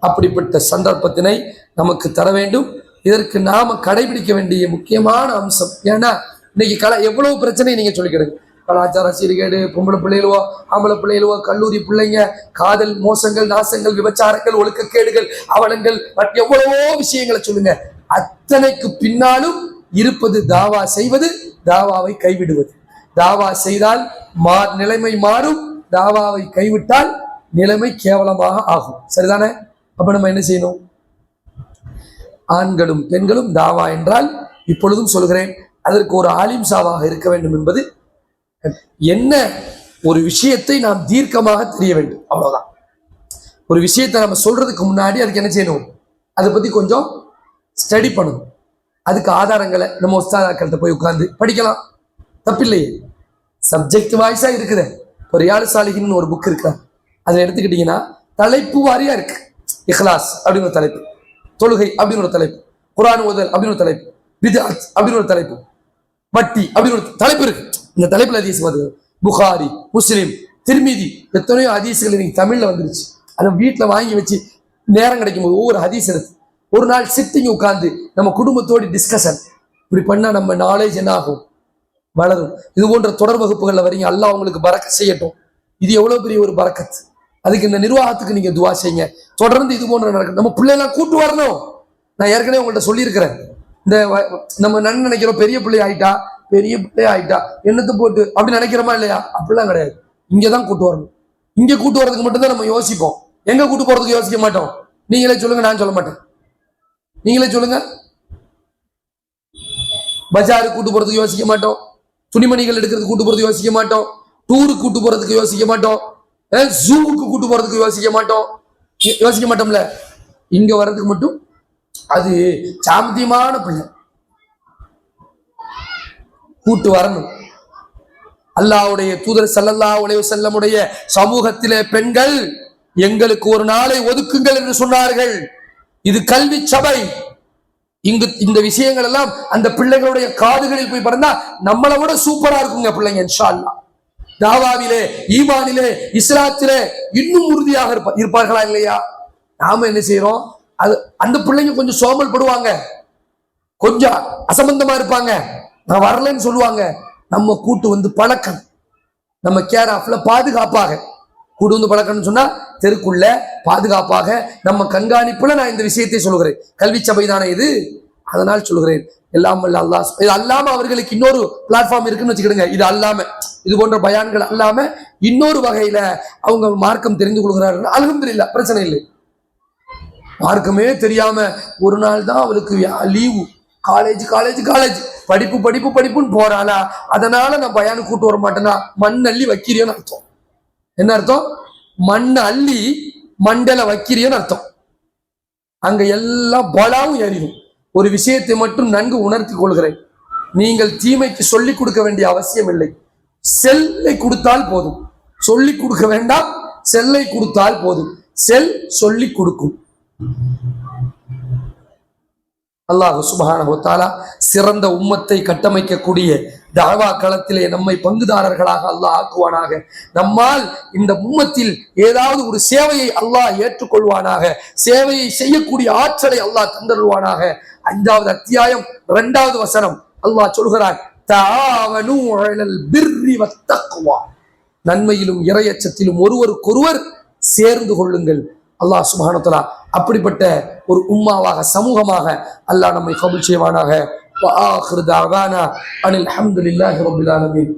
அப்படிப்பட்ட சந்தர்ப்பத்தினை நமக்கு தர வேண்டும். இதற்கு நாம கடைபிடிக்க வேண்டிய முக்கியமான அம்சம். ஏன்னா இன்னைக்கு எவ்வளவு பிரச்சனை நீங்க சொல்லிக்கிடுங்க. கலாச்சார சீர்கேடு, பொம்பளை பிள்ளைகளுவோ ஆம்பளை பிள்ளைகளுவோ, கல்லூரி பிள்ளைங்க, காதல் மோசங்கள், நாசங்கள், விபச்சாரங்கள், ஒழுக்கக்கேடுகள், அவலங்கள், எவ்வளவோ விஷயங்களை சொல்லுங்க. அத்தனைக்கு பின்னாலும் இருப்பது தாவா செய்வது, தாவாவை கைவிடுவது. தாவா செய்தால் நிலைமை மாறும், தாவாவை கைவிட்டால் நிலைமை கேவலமாக ஆகும். சரிதானே? அப்ப நம்ம என்ன செய்யணும்? ஆண்களும் பெண்களும் தாவா என்றால், இப்பொழுதும் சொல்கிறேன், அதற்கு ஒரு ஆலிம் சாவாக இருக்க வேண்டும் என்பது என்ன, ஒரு விஷயத்தை நாம் தீர்க்கமாக தெரிய வேண்டும், அவ்வளவுதான். ஒரு விஷயத்தை நம்ம சொல்றதுக்கு முன்னாடி அதுக்கு என்ன செய்யணும்? அதை பத்தி கொஞ்சம் ஸ்டடி பண்ணணும். அதுக்கு ஆதாரங்களை நம்ம உஸ்தாதாக்கள்கிட்ட போய் உட்கார்ந்து படிக்கலாம், தப்பில்லையே. சப்ஜெக்ட் வாய்ஸா இருக்குது. இப்போ ரியாது சாலிஹின் ஒரு புக் இருக்கு, அதை எடுத்துக்கிட்டீங்கன்னா தலைப்பு வாரியா இருக்கு. இஹ்லாஸ் அப்படின்னு ஒரு தலைப்பு, தொழுகை அப்படின்னு ஒரு தலைப்பு, குர்ஆன் ஓதல் அப்படின்னு ஒரு தலைப்பு, பித்அத் அப்படின்னு ஒரு தலைப்பு, வட்டி அப்படின்னு ஒரு தலைப்பு இருக்கு. இந்த தலைப்புல ஹதீஸ் வருது. புகாரி, முஸ்லிம், திர்மிதி, எத்தனையோ ஹதீஸ்கள் இன்னைக்கு தமிழ்ல வந்துருச்சு. அதை வீட்டில் வாங்கி வச்சு நேரம் கிடைக்கும் போது ஒவ்வொரு ஹதீஸ் எடுத்து ஒரு நாள் சிட்டிங் உட்கார்ந்து நம்ம குடும்பத்தோடு டிஸ்கஷன், இப்படி பண்ணா நம்ம நாலேஜ் என்ன ஆகும்? வளரும். இது போன்ற தொடர் வகுப்புகள்ல வரீங்க, அல்லாஹ் உங்களுக்கு பரக்கத் செய்யட்டும். இது எவ்வளவு பெரிய ஒரு பரக்கத். அதுக்கு இந்த நிர்வாகத்துக்கு நீங்க துவா செய்யுங்க. தொடர்ந்து இது போன்ற நடக்கும். நம்ம பிள்ளைலாம் கூட்டு வரணும். நான் ஏற்கனவே உங்கள்கிட்ட சொல்லியிருக்கிறேன். இந்த நம்ம நினைக்கிறோம் பெரிய பிள்ளை ஆயிட்டா, பெரிய பிள்ளை ஆயிட்டா என்னத்தை போட்டு அப்படி நினைக்கிறோமா இல்லையா? அப்படிலாம் கிடையாது. இங்கதான் கூட்டு வரணும். இங்க கூட்டு வரதுக்கு மட்டும்தான் நம்ம யோசிப்போம். எங்க கூட்டு போறதுக்கு யோசிக்க மாட்டோம். நீங்களே சொல்லுங்க, நான் சொல்ல மாட்டேன். நீங்களே சொல்லுங்க. பஜாருக்கு கூட்டு போறதுக்கு யோசிக்க மாட்டோம், துணிமணிகள் எடுக்கிறதுக்கு கூட்டு போறதுக்கு யோசிக்க மாட்டோம், டூருக்கு கூட்டு போறதுக்கு யோசிக்க மாட்டோம், ஜூவுக்கு கூட்டு போறதுக்கு யோசிக்க மாட்டோம். யோசிக்க மாட்டோம்ல. இங்க வர்றதுக்கு மட்டும் அது சாமத்தியமான பிள்ளை கூட்டு வரணும். அல்லாஹ்வுடைய தூதர் ஸல்லல்லாஹு அலைஹி வஸல்லமுடைய சமூகத்திலே பெண்கள் எங்களுக்கு ஒரு நாளை ஒதுக்குங்கள் என்று சொன்னார்கள். இது கல்வி சபை. இங்கு இந்த விஷயங்கள் எல்லாம் அந்த பிள்ளைகளுடைய காதுகளில் போய் பறந்தா நம்மளை விட சூப்பரா இருக்குங்க பிள்ளைங்க. இன்ஷா அல்லாஹ் தாவாவிலே, ஈமானிலே, இஸ்லாத்திலே இன்னும் உறுதியாக இருப்பார்களா இல்லையா? நாம என்ன செய்யறோம்? அது அந்த பிள்ளைங்க கொஞ்சம் சோமல் படுவாங்க, கொஞ்சம் அசம்பந்தமா இருப்பாங்க, நான் வரலன்னு சொல்லுவாங்க. நம்ம கூட்டு வந்து பழக்கம், நம்ம கேர் ஆஃப்ல பாதுகாப்பாக கூட்டு வந்து பழக்கம்னு சொன்னா தெருக்குள்ள பாதுகாப்பாக நம்ம கண்காணிப்புல நான் இந்த விஷயத்தை சொல்லுகிறேன். கல்வி சபை தானே இது, அதனால் சொல்லுகிறேன். எல்லாம் அல்லாஹ். இது அல்லாம அவர்களுக்கு இன்னொரு பிளாட்ஃபார்ம் இருக்குன்னு வச்சுக்கிடுங்க. இது அல்லாம, இது போன்ற பயான்கள் அல்லாம இன்னொரு வகையில அவங்க மார்க்கம் தெரிந்து கொள்கிறார்கள். அல்ஹம்துலில்லாஹ், பிரச்சனை இல்லை. மார்க்கமே தெரியாம ஒரு நாள் தான் அவளுக்கு லீவு, காலேஜ் காலேஜ் காலேஜ், படிப்பு படிப்பு படிப்புன்னு போறாளா, அதனால நான் பயானு கூட்டு வர மாட்டேன்னா மண் அள்ளி வைக்கிறியோன்னு அர்த்தம். என்ன அர்த்தம்? மண் அள்ளி மண்டல வைக்கிறியோன்னு அர்த்தம். அங்க எல்லாம் பலாவும் ஏறிடும். ஒரு விஷயத்தை மட்டும் நன்கு உணர்த்தி கொள்கிறேன், நீங்கள் தீமைக்கு சொல்லிக் கொடுக்க வேண்டிய அவசியம் இல்லை. செல்லை கொடுத்தால் போதும், சொல்லிக் கொடுக்க வேண்டாம். செல்லை கொடுத்தால் போதும், செல் சொல்லிக் கொடுக்கும். அல்லாஹ் சுப்ஹானஹு வ தஆலா சிறந்த உம்மத்தை கட்டமைக்கக்கூடிய தாவா களத்திலே நம்மை பங்குதாரர்களாக அல்லாஹ் ஆக்குவானாக. நம்மால் இந்த உம்மத்தில் ஏதாவது ஒரு சேவையை அல்லாஹ் ஏற்றுக்கொள்வானாக. சேவையை செய்யக்கூடிய ஆற்றலை அல்லாஹ் தந்தருவானாக. 5வது அத்தியாயம் 2வது வசனம் அல்லாஹ் சொல்கிறான், தஆவனூ அலல் பிர்ரி வத்தக்வா, நன்மையிலும் இறையச்சத்திலும் ஒருவருக்கொருவர் சேர்ந்து கொள்ளுங்கள். அல்லாஹ் சுப்ஹானஹு வ தஆலா அப்படிப்பட்ட ஒரு உம்மாவாக, சமூகமாக அல்லாஹ் நம்மை கபூல் செய்வானாக. வ ஆகிரு தஅவானா அனில் ஹம்துலில்லாஹி ரப்பில் ஆலமீன்.